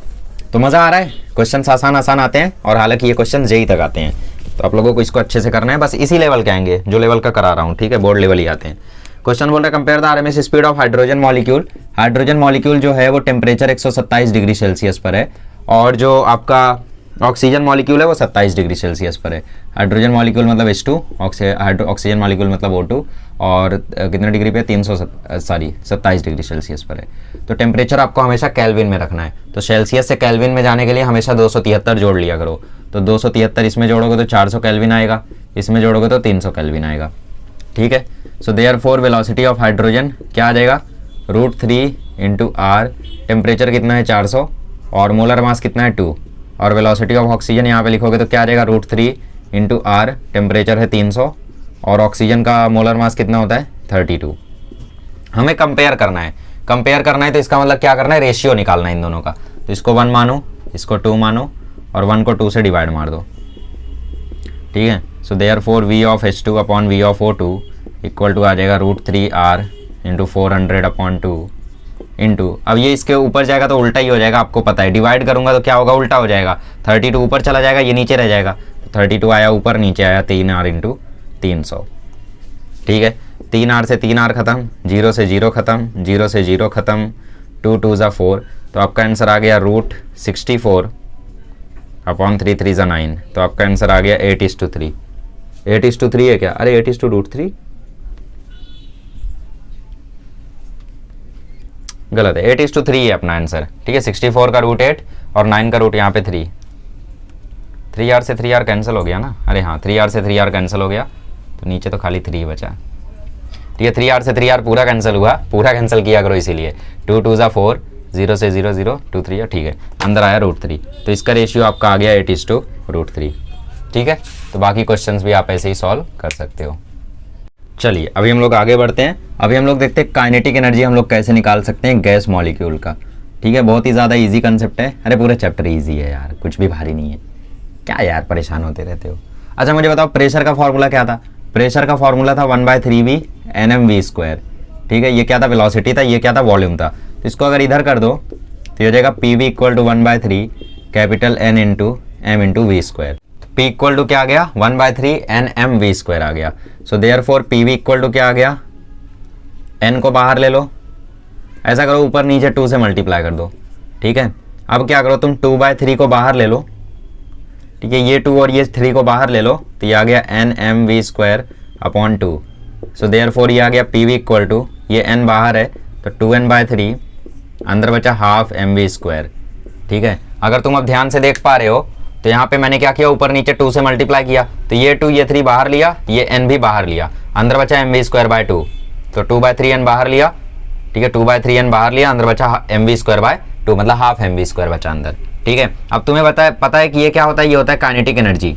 Speaker 1: तो मज़ा आ रहा है, क्वेश्चन आसान आसान आते हैं, और हालांकि ये क्वेश्चन जेई तक आते हैं, तो आप लोगों को इसको अच्छे से करना है, बस इसी लेवल के आएंगे जो लेवल का करा रहा हूँ, ठीक है, बोर्ड लेवल ही आते हैं। क्वेश्चन बोल रहा है compare the RMS speed of hydrogen molecule. Hydrogen molecule जो है वो टेम्परेचर 127 डिग्री सेल्सियस पर है, और जो आपका ऑक्सीजन मॉलिक्यूल है वो 27 डिग्री सेल्सियस पर है। हाइड्रोजन मॉलिक्यूल मतलब H2, ऑक्सीजन मॉलिक्यूल मतलब O2, और कितने डिग्री पे 27 डिग्री सेल्सियस पर है। तो टेम्परेचर आपको हमेशा केल्विन में रखना है, तो सेल्सियस से केल्विन में जाने के लिए हमेशा 273 जोड़ लिया करो। तो 273 इसमें जोड़ोगे तो 400 केल्विन आएगा, इसमें जोड़ोगे तो 300 केल्विन आएगा, ठीक है। So therefore velocity of hydrogen क्या आ जाएगा, √3 × R। टेम्परेचर कितना है 400, और मोलर मास कितना है 2, और वेलोसिटी ऑफ ऑक्सीजन यहाँ पे लिखोगे तो क्या आ जाएगा √3 × R। टेम्परेचर है 300, और ऑक्सीजन का मोलर मास कितना होता है 32। हमें कंपेयर करना है, कंपेयर करना है तो इसका मतलब क्या करना है, रेशियो निकालना है इन दोनों का। तो इसको 1 मानो, इसको 2 मानो, और 1 को 2 से डिवाइड मार दो, ठीक है। So therefore V of H2 upon V of O2 equal to आ जाएगा √3R × 400/2 इंटू, अब ये इसके ऊपर जाएगा तो उल्टा ही हो जाएगा, आपको पता है, डिवाइड करूंगा तो क्या होगा, उल्टा हो जाएगा। 32 ऊपर चला जाएगा, ये नीचे रह जाएगा। 32 आया ऊपर, नीचे आया 3R × 300, ठीक है। 3R से 3R खत्म, 0 से 0 खत्म, 0 से 0 खत्म, 2 2 ज़ा 4। तो आपका आंसर आ गया √64 अपॉन 3 3 ज़ा 9। तो आपका आंसर आ गया 8:3। 8:3 है क्या, अरे 8:√3 गलत है, 8:3 है अपना आंसर, ठीक है। 64 का √8 और 9 का रूट यहाँ पे 3। 3R से 3R कैंसिल हो गया ना, अरे हाँ 3R से 3R कैंसिल हो गया, तो नीचे तो खाली 3 बचा, ठीक है। 3R से 3R पूरा कैंसिल हुआ, पूरा कैंसिल किया करो इसीलिए। 2 2 ज़ा 4, 0 से 0 0, 2 3, ठीक है, अंदर आया √3। तो इसका रेशियो आपका आ गया 8:√3, ठीक है। तो बाकी क्वेश्चंस भी आप ऐसे ही सॉल्व कर सकते हो। चलिए अभी हम लोग आगे बढ़ते हैं। अभी हम लोग देखते हैं काइनेटिक एनर्जी हम लोग कैसे निकाल सकते हैं गैस मॉलिक्यूल का, ठीक है। बहुत ही ज़्यादा इजी कंसेप्ट है, अरे पूरा चैप्टर इजी है यार, कुछ भी भारी नहीं है, क्या यार परेशान होते रहते हो। अच्छा मुझे बताओ प्रेशर का फॉर्मूला क्या था, प्रेशर का फॉर्मूला था 1/3V nmv², ठीक है। ये क्या था, वेलोसिटी था, ये क्या था, वॉल्यूम था। तो इसको अगर इधर कर दो तो ये हो जाएगा PV = 1/3 capital N × m × v²। P equal to क्या आ गया, 1/3 nmv² आ गया। So therefore PV equal to क्या आ गया, n को बाहर ले लो, ऐसा करो ऊपर नीचे 2 से मल्टीप्लाई कर दो, ठीक है। अब क्या करो तुम 2/3 को बाहर ले लो, ठीक है, ये 2 और ये 3 को बाहर ले लो, तो ये आ गया nmv²/2। सो देयरफॉर ये आ गया PV इक्वल टू, ये n बाहर है तो 2n/3, अंदर बचा ½ mv², ठीक है। अगर तुम अब ध्यान से देख पा रहे हो तो यहाँ पे मैंने क्या किया, ऊपर नीचे 2 से मल्टीप्लाई किया, तो ये 2 ये 3 बाहर लिया, ये n भी बाहर लिया, अंदर बचा mv²/2। तो 2/3n बाहर लिया, ठीक है, 2/3n बाहर लिया, अंदर बचा mv²/2, मतलब ½ mv² बचा अंदर, ठीक है। अब तुम्हें पता है कि ये क्या होता है, ये होता है काइनेटिक एनर्जी,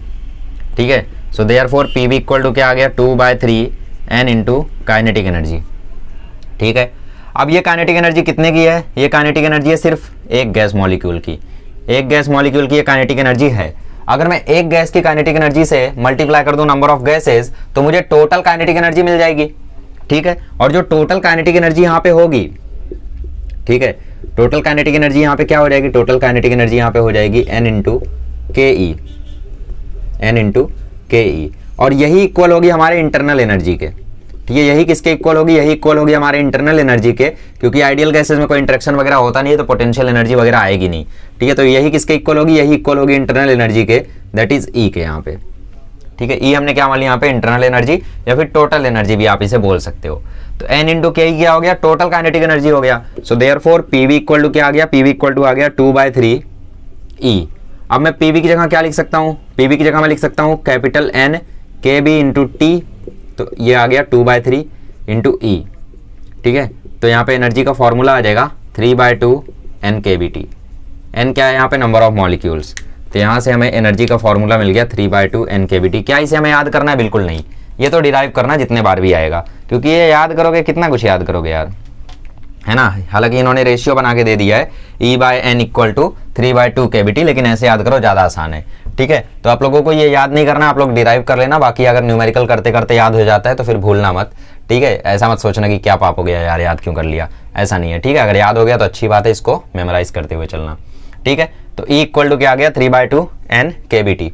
Speaker 1: ठीक है। So therefore PV equal to क्या आ गया, 2/3n × काइनेटिक एनर्जी, ठीक है। अब ये काइनेटिक एनर्जी कितने की है, ये काइनेटिक एनर्जी है सिर्फ एक गैस मॉलिक्यूल की, एक गैस मॉलिक्यूल की ये काइनेटिक एनर्जी है। अगर मैं एक गैस की काइनेटिक एनर्जी से मल्टीप्लाई कर दूं नंबर ऑफ गैसेस तो मुझे टोटल काइनेटिक एनर्जी मिल जाएगी, ठीक है। और जो टोटल काइनेटिक एनर्जी यहाँ पे होगी, ठीक है, टोटल काइनेटिक एनर्जी यहाँ पे क्या हो जाएगी, टोटल काइनेटिक एनर्जी यहाँ पे हो जाएगी N × KE, और यही इक्वल होगी हमारे इंटरनल एनर्जी के, ठीक है। यही किसके इक्वल होगी, यही इक्वल होगी हमारे इंटरनल एनर्जी के, क्योंकि आइडियल गैसेस में कोई इंटरेक्शन वगैरह होता नहीं है तो पोटेंशियल एनर्जी वगैरह आएगी नहीं, ठीक है। तो यही किसके इक्वल होगी, यही इक्वल होगी इंटरनल एनर्जी के, दैट इज E के यहाँ पे, ठीक है। E हमने क्या मान लिया यहाँ पे, इंटरनल एनर्जी या फिर टोटल एनर्जी भी आप इसे बोल सकते हो। तो N × KE क्या हो गया, टोटल काइनेटिक एनर्जी हो गया। So therefore PV equal to क्या आ गया, PV इक्वल टू आ गया 2/3 E। अब मैं PV की जगह क्या लिख सकता हूँ, PV की जगह मैं लिख सकता हूँ कैपिटल N KB × T, तो ये आ गया 2/3 × E, ठीक है। तो यहाँ पे एनर्जी का फॉर्मूला आ जाएगा 3/2 NKBT। N क्या है यहाँ पे, नंबर ऑफ मॉलिक्यूल्स, तो यहाँ से हमें एनर्जी का फॉर्मूला मिल गया 3/2 NKBT। क्या इसे हमें याद करना है, बिल्कुल नहीं, ये तो डिराइव करना जितने बार भी आएगा, क्योंकि ये याद करोगे कितना कुछ याद करोगे यार, है ना। हालांकि इन्होंने रेशियो बना के दे दिया है E/N = 3/2 KBT, लेकिन ऐसे याद करो ज़्यादा आसान है, ठीक है। तो आप लोगों को ये याद नहीं करना, आप लोग डिराइव कर लेना, बाकी अगर न्यूमेरिकल करते करते याद हो जाता है तो फिर भूलना मत, ठीक है। ऐसा मत सोचना कि क्या पाप हो गया यार, याद क्यों कर लिया, ऐसा नहीं है, ठीक है। अगर याद हो गया तो अच्छी बात है, इसको मेमोराइज करते हुए चलना, ठीक है। तो E इक्वल टू क्या आ गया, 3/2 NKBT।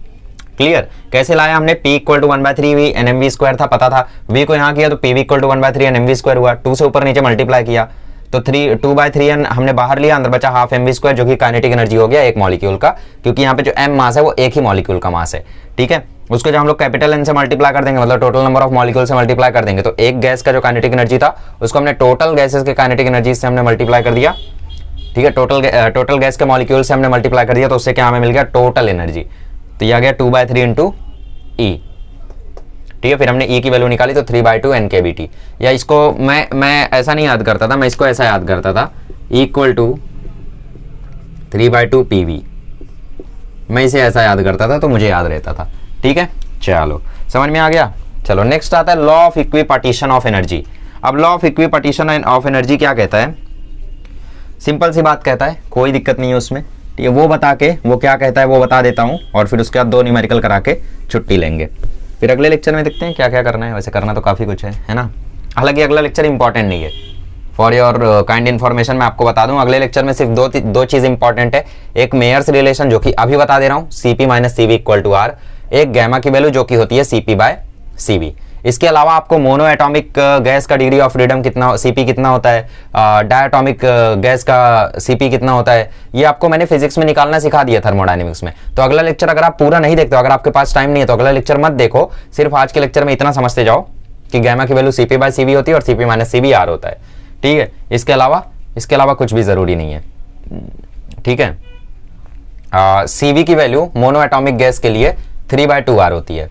Speaker 1: क्लियर? कैसे लाया हमने? P equal to 1/3 V NMV square था, पता था V को यहाँ किया तो PV equal to 1/3 NMV square हुआ, 2 से ऊपर नीचे मल्टीप्लाई किया तो 2/3 हमने बाहर लिया, अंदर बचा हाफ mv स्क्वायर जो कि काइनेटिक एनर्जी हो गया एक मॉलिक्यूल का, क्योंकि यहाँ पे जो m मास है वो एक ही मॉलिक्यूल का मास है। ठीक है, उसको जब हम लोग कैपिटल N से मल्टीप्लाई कर देंगे, मतलब टोटल नंबर ऑफ मॉलिक्यूल से मल्टीप्लाई कर देंगे, तो एक गैस का जो काइनेटिक एनर्जी था उसको हमने टोटल गैसेस के काइनेटिक एनर्जी से हमने मल्टीप्लाई कर दिया। ठीक है, टोटल गैस के मॉलिक्यूल से हमने मल्टीप्लाई कर दिया, तो उससे क्या हमें मिल गया? Total energy. तो ये आ गया 2/3 इंटू ई। ठीक है, फिर हमने E की वैल्यू निकाली तो 3/2 NKBT। या इसको मैं ऐसा नहीं याद करता था, मैं इसको ऐसा याद करता था, E इक्वल टू 3/2 PV। मैं इसे ऐसा याद करता था तो मुझे याद रहता था। ठीक है, चलो समझ में आ गया। चलो नेक्स्ट आता है law of equipartition of energy. अब law of equipartition of energy क्या कहता है? सिंपल सी बात कहता है, कोई दिक्कत नहीं है उसमें। ठीक है, वो बता के वो क्या कहता है वो बता देता हूँ, और फिर उसके बाद 2 न्यूमेरिकल करा के छुट्टी लेंगे। फिर अगले लेक्चर में देखते हैं क्या क्या करना है। वैसे करना तो काफ़ी कुछ है ना। हालांकि अगला लेक्चर इंपॉर्टेंट नहीं है, फॉर योर काइंड इन्फॉर्मेशन मैं आपको बता दूं, अगले लेक्चर में सिर्फ दो चीज़ इंपॉर्टेंट है। एक मेयर्स रिलेशन जो कि अभी बता दे रहा हूँ, CP minus CV equal to R। एक गैमा की वैल्यू जो कि होती है CP/CV। इसके अलावा आपको मोनो एटॉमिक गैस का डिग्री ऑफ फ्रीडम कितना, CP कितना होता है, डायटॉमिक गैस का CP कितना होता है, ये आपको मैंने फिजिक्स में निकालना सिखा दिया थर्मोडायनेमिक्स में। तो अगला लेक्चर अगर आप पूरा नहीं देखते हो, अगर आपके पास टाइम नहीं है तो अगला लेक्चर मत देखो, सिर्फ आज के लेक्चर में इतना समझते जाओ कि गैमा की वैल्यू CP/CV होती है और CP माइनस CV R होता है। ठीक है, इसके अलावा कुछ भी जरूरी नहीं है। ठीक है, CV की वैल्यू मोनो एटॉमिक गैस के लिए 3/2 R होती है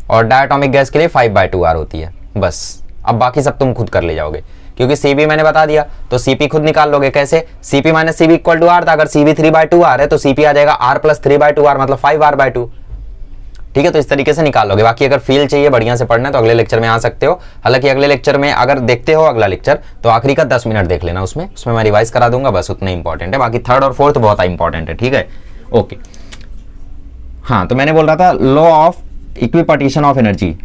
Speaker 1: और डायटॉमिक गैस के लिए 5/2 R होती है। बस अब बाकी सब तुम खुद कर ले जाओगे, क्योंकि CP मैंने बता दिया तो CP खुद निकाल लोगे। कैसे? CP minus CV equal to R था, अगर CV 3/2 R है तो CP आ जाएगा R प्लस 3/2 R, मतलब 5R/2। ठीक है, तो इस तरीके से निकाल लोगे। बाकी अगर फील चाहिए बढ़िया से पढ़ना है तो अगले लेक्चर में आ सकते हो। हालांकि अगले लेक्चर में अगर देखते हो अगला लेक्चर तो आखिरी का 10 मिनट देख लेना, उसमें मैं रिवाइज करा दूंगा, बस उतना इंपॉर्टेंट है। बाकी थर्ड और फोर्थ बहुत इंपॉर्टेंट है। ठीक है, ओके। हाँ, तो मैंने बोल रहा था law of equipartition of energy,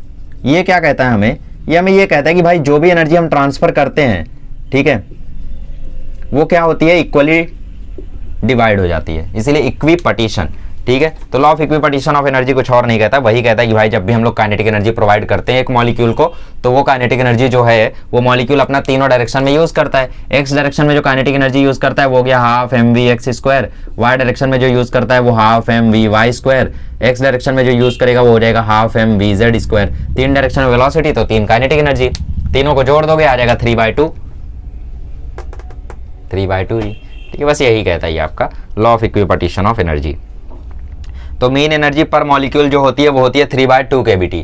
Speaker 1: ये क्या कहता है हमें? ये हमें ये कहता है कि भाई जो भी एनर्जी हम ट्रांसफर करते हैं, ठीक है, वो क्या होती है? इक्वली डिवाइड हो जाती है, इसीलिए इक्विपार्टीशन। ठीक है, तो law of equipartition of energy कुछ और नहीं कहता, वही कहता है कि भाई जब भी हम लोग काइनेटिक एनर्जी प्रोवाइड करते हैं एक मॉलिक्यूल को, तो वो काइनेटिक एनर्जी जो है वो मॉलिक्यूल अपना तीनों डायरेक्शन में यूज करता है। एक्स डायरेक्शन में जो काइनेटिक एनर्जी यूज करता है वो हो गया हाफ mv(x²), वाई डायरेक्शन में जो यूज करता है वो हाफ mv(y²), एक्स डायरेक्शन में जो यूज करेगा वो हो जाएगा हाफ mv(z²). तीन डायरेक्शन में वेलोसिटी तो तीन काइनेटिक एनर्जी, तीनों को जोड़ दोगे आ जाएगा 3/2 जी। ठीक है, बस यही कहता है आपका law of equipartition of energy. तो मीन एनर्जी पर मॉलिक्यूल जो होती है वो होती है 3/2 kBT।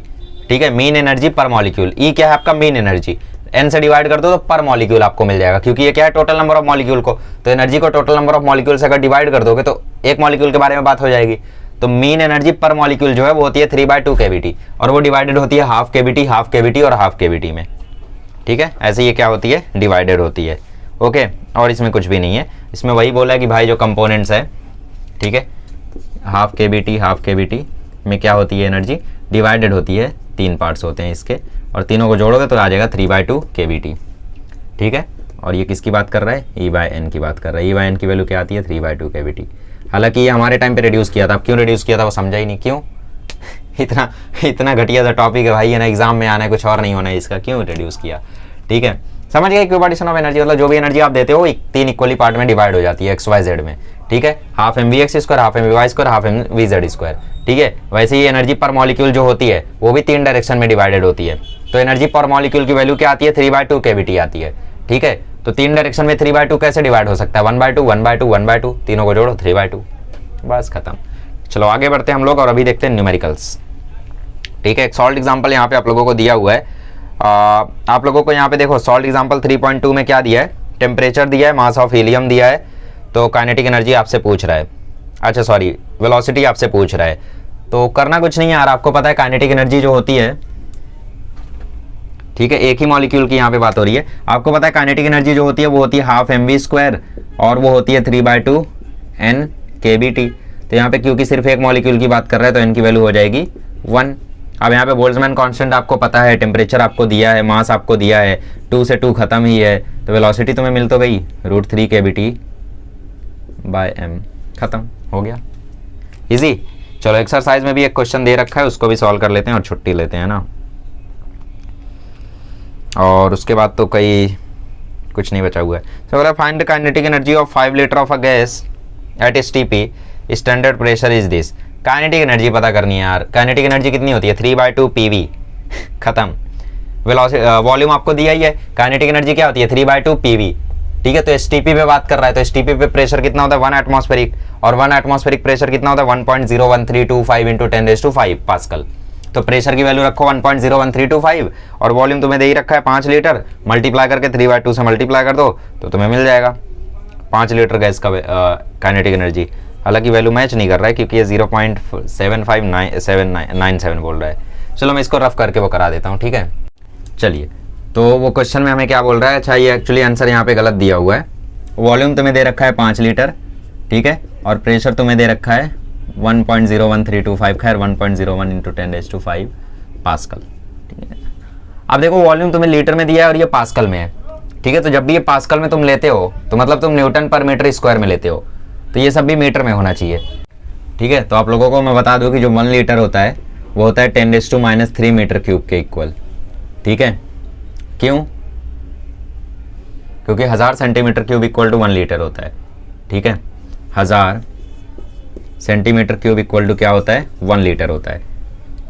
Speaker 1: ठीक है, मीन एनर्जी पर मॉलिक्यूल। ई क्या है आपका? Mean energy. एन से डिवाइड कर दो तो पर मॉलिक्यूल आपको मिल जाएगा, क्योंकि ये क्या है? टोटल नंबर ऑफ मॉलिक्यूल को, तो एनर्जी को टोटल नंबर ऑफ मॉलिक्यूल से अगर डिवाइड कर दोगे तो एक मॉलिक्यूल के बारे में बात हो जाएगी। तो मीन एनर्जी पर मॉलिक्यूल जो है वो होती है 3/2 kBT, और वो डिवाइडेड होती है हाफ kBT और हाफ kBT में। ठीक है, ऐसे ये क्या होती है? डिवाइडेड होती है। ओके, और इसमें कुछ भी नहीं है, इसमें वही बोला है कि भाई जो कंपोनेंट्स है, ठीक है, हाफ kBT में क्या होती है? एनर्जी डिवाइडेड होती है, 3 पार्ट्स होते हैं इसके, और तीनों को जोड़ोगे तो आ जाएगा 3/2 kBT। ठीक है, और ये किसकी बात कर रहा है? E/N की बात कर रहा है। E/N की वैल्यू क्या आती है? 3/2 kBT। हालांकि ये हमारे टाइम पे रिड्यूस किया था, अब क्यों रिड्यूस किया था वो समझा ही नहीं। क्यों? इतना घटिया सा टॉपिक है भाई, है ना, एग्जाम में आना है, कुछ और नहीं होना है इसका, क्यों रिड्यूस किया? ठीक है, समझ गए? इक्विपार्टीशन ऑफ एनर्जी मतलब जो भी एनर्जी आप देते हो 3 इक्वली पार्ट में डिवाइड हो जाती है XYZ में। ठीक है, half mvx², half mvy², half mvz²। ठीक है, वैसे ही एनर्जी पर मॉलिक्यूल जो होती है वो भी 3 डायरेक्शन में डिवाइडेड होती है। तो एनर्जी पर मॉलिक्यूल की वैल्यू क्या आती है? 3/2 kBT आती है। ठीक है, तो 3 डायरेक्शन में 3/2 कैसे डिवाइड हो सकता है? 1/2, तीनों को जोड़ो 3/2, बस खत्म। चलो आगे बढ़ते हैं हम लोग और अभी देखते हैं न्यूमेरिकल्स। ठीक है, एक सॉल्ट एग्जाम्पल यहाँ पे आप लोगों को दिया हुआ है। आप लोगों को यहाँ पे देखो सॉल्ट एग्जाम्पल 3.2 में क्या दिया है? टेम्परेचर दिया है, मास ऑफ हीलियम दिया है, तो काइनेटिक एनर्जी आपसे पूछ रहा है, अच्छा सॉरी वेलोसिटी आपसे पूछ रहा है। तो करना कुछ नहीं है यार, आपको पता है काइनेटिक एनर्जी जो होती है, ठीक है, एक ही मॉलिक्यूल की यहाँ पे बात हो रही है, आपको पता है काइनेटिक एनर्जी जो होती है वो होती है हाफ mv² और वो होती है 3/2 NKBT। तो यहाँ पे क्योंकि सिर्फ एक मॉलिक्यूल की बात कर रहा है तो n की वैल्यू हो जाएगी 1। अब यहाँ पे बोल्ट्जमैन कांस्टेंट आपको पता है, टेम्परेचर आपको दिया है, मास आपको दिया है, 2 से 2 खत्म ही है, तो वेलोसिटी तुम्हें मिल तो गई √3 kBT/m, खत्म हो गया। इजी, चलो एक्सरसाइज में भी एक क्वेश्चन दे रखा है, उसको भी सॉल्व कर लेते हैं और छुट्टी लेते हैं ना। और उसके बाद तो कुछ नहीं बचा हुआ है। सो बोला find the kinetic energy of 5 litre of a gas at STP, standard pressure is this. Kinetic energy पता करनी है यार। काइनेटिक एनर्जी कितनी होती है? 3/2 PV। खत्म। वॉल्यूम आपको दिया ही है। काइनेटिक एनर्जी क्या होती है? 3/2 PV। ठीक है, तो एसटीपी पे बात कर रहा है, तो एसटीपी पे प्रेशर कितना होता है? 1 एटमॉस्फेरिक, और 1 एटमॉस्फेरिक प्रेशर कितना होता है? 1.01325 इंटू 10⁵ पास्कल। तो प्रेशर की वैल्यू रखो 1.01325 और वॉल्यूम तुम्हें दे ही रखा है 5 लीटर, मल्टीप्लाई करके 3/2 से मल्टीप्लाई कर दो तो तुम्हें मिल जाएगा 5 लीटर गैस का काइनेटिक एनर्जी। हालांकि वैल्यू मैच नहीं कर रहा है क्योंकि ये 0.75797 बोल रहा है। चलो मैं इसको रफ करके वो करा देता हूँ, ठीक है। चलिए, तो वो क्वेश्चन में हमें क्या बोल रहा है? अच्छा, ये एक्चुअली आंसर यहाँ पे गलत दिया हुआ है। वॉल्यूम तुम्हें दे रखा है 5 लीटर, ठीक है, और प्रेशर तुम्हें दे रखा है 1.01325, खैर 1.01 इंटू 10⁵ पास्कल, ठीक है। अब देखो वॉल्यूम तुम्हें लीटर में दिया है और ये पास्कल में है, ठीक है। तो जब भी ये पास्कल में तुम लेते हो तो मतलब तुम न्यूटन पर मीटर स्क्वायर में लेते हो, तो ये सब भी मीटर में होना चाहिए, ठीक है। तो आप लोगों को मैं बता दूं कि जो 1 लीटर होता है वो होता है 10⁻³ मीटर क्यूब के इक्वल, ठीक है। क्यों? क्योंकि 1000 centimetre cube equal to 1 litre होता है, ठीक है। 1000 सेंटीमीटर क्यूब इक्वल टू क्या होता है? 1 लीटर होता है।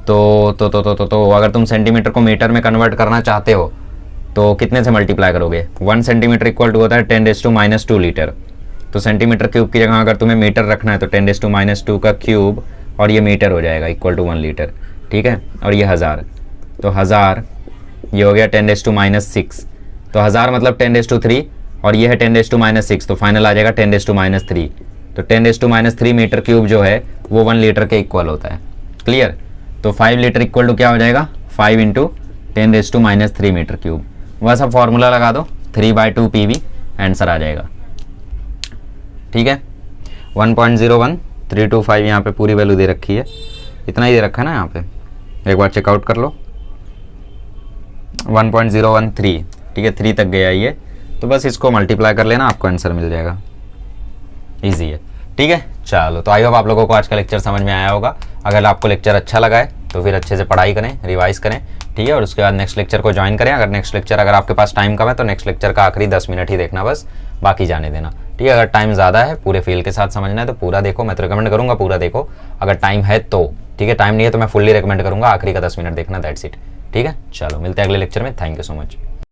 Speaker 1: तो अगर तुम सेंटीमीटर को मीटर में कन्वर्ट करना चाहते हो तो कितने से मल्टीप्लाई करोगे? 1 सेंटीमीटर इक्वल टू होता है 10⁻² लीटर। तो सेंटीमीटर क्यूब की जगह अगर तुम्हें मीटर रखना है तो 10⁻² का क्यूब और ये मीटर हो जाएगा इक्वल टू 1 लीटर, ठीक है। और ये 1000, तो 1000 ये हो गया 10⁻6, तो 1000 मतलब 10⁻³ और ये है 10⁻6, तो फाइनल आ जाएगा 10⁻3। तो 10⁻3 मीटर क्यूब जो है वो 1 लीटर के इक्वल होता है। क्लियर? तो 5 लीटर इक्वल टू क्या हो जाएगा? 5 इंटू 10⁻3 मीटर क्यूब। वह सब फॉर्मूला लगा दो, 3/2 PV आंसर आ जाएगा, ठीक है। 1.01325 यहाँ पे पूरी वैल्यू दे रखी है, इतना ही दे रखा है ना यहाँ पे, एक बार चेकआउट कर लो। 1.013, ठीक है, 3 तक गया ये, तो बस इसको मल्टीप्लाई कर लेना, आपको आंसर मिल जाएगा। इजी है, ठीक है। चलो, तो आई होप आप लोगों को आज का लेक्चर समझ में आया होगा। अगर आपको लेक्चर अच्छा लगा है तो फिर अच्छे से पढ़ाई करें, रिवाइज करें, ठीक है। और उसके बाद नेक्स्ट लेक्चर को ज्वाइन करें। अगर नेक्स्ट लेक्चर अगर आपके पास टाइम कम है तो नेक्स्ट लेक्चर का आखिरी 10 मिनट ही देखना, बस बाकी जाने देना, ठीक है। अगर टाइम ज़्यादा है, पूरे फील के साथ समझना है तो पूरा देखो, मैं तो रिकमेंड करूँगा पूरा देखो। अगर टाइम है तो ठीक है, टाइम नहीं है तो मैं फुल्ली रिकमेंड करूँगा आखिरी का 10 मिनट देखना, दैट्स इट, ठीक है। चलो मिलते हैं अगले लेक्चर में, थैंक यू सो मच।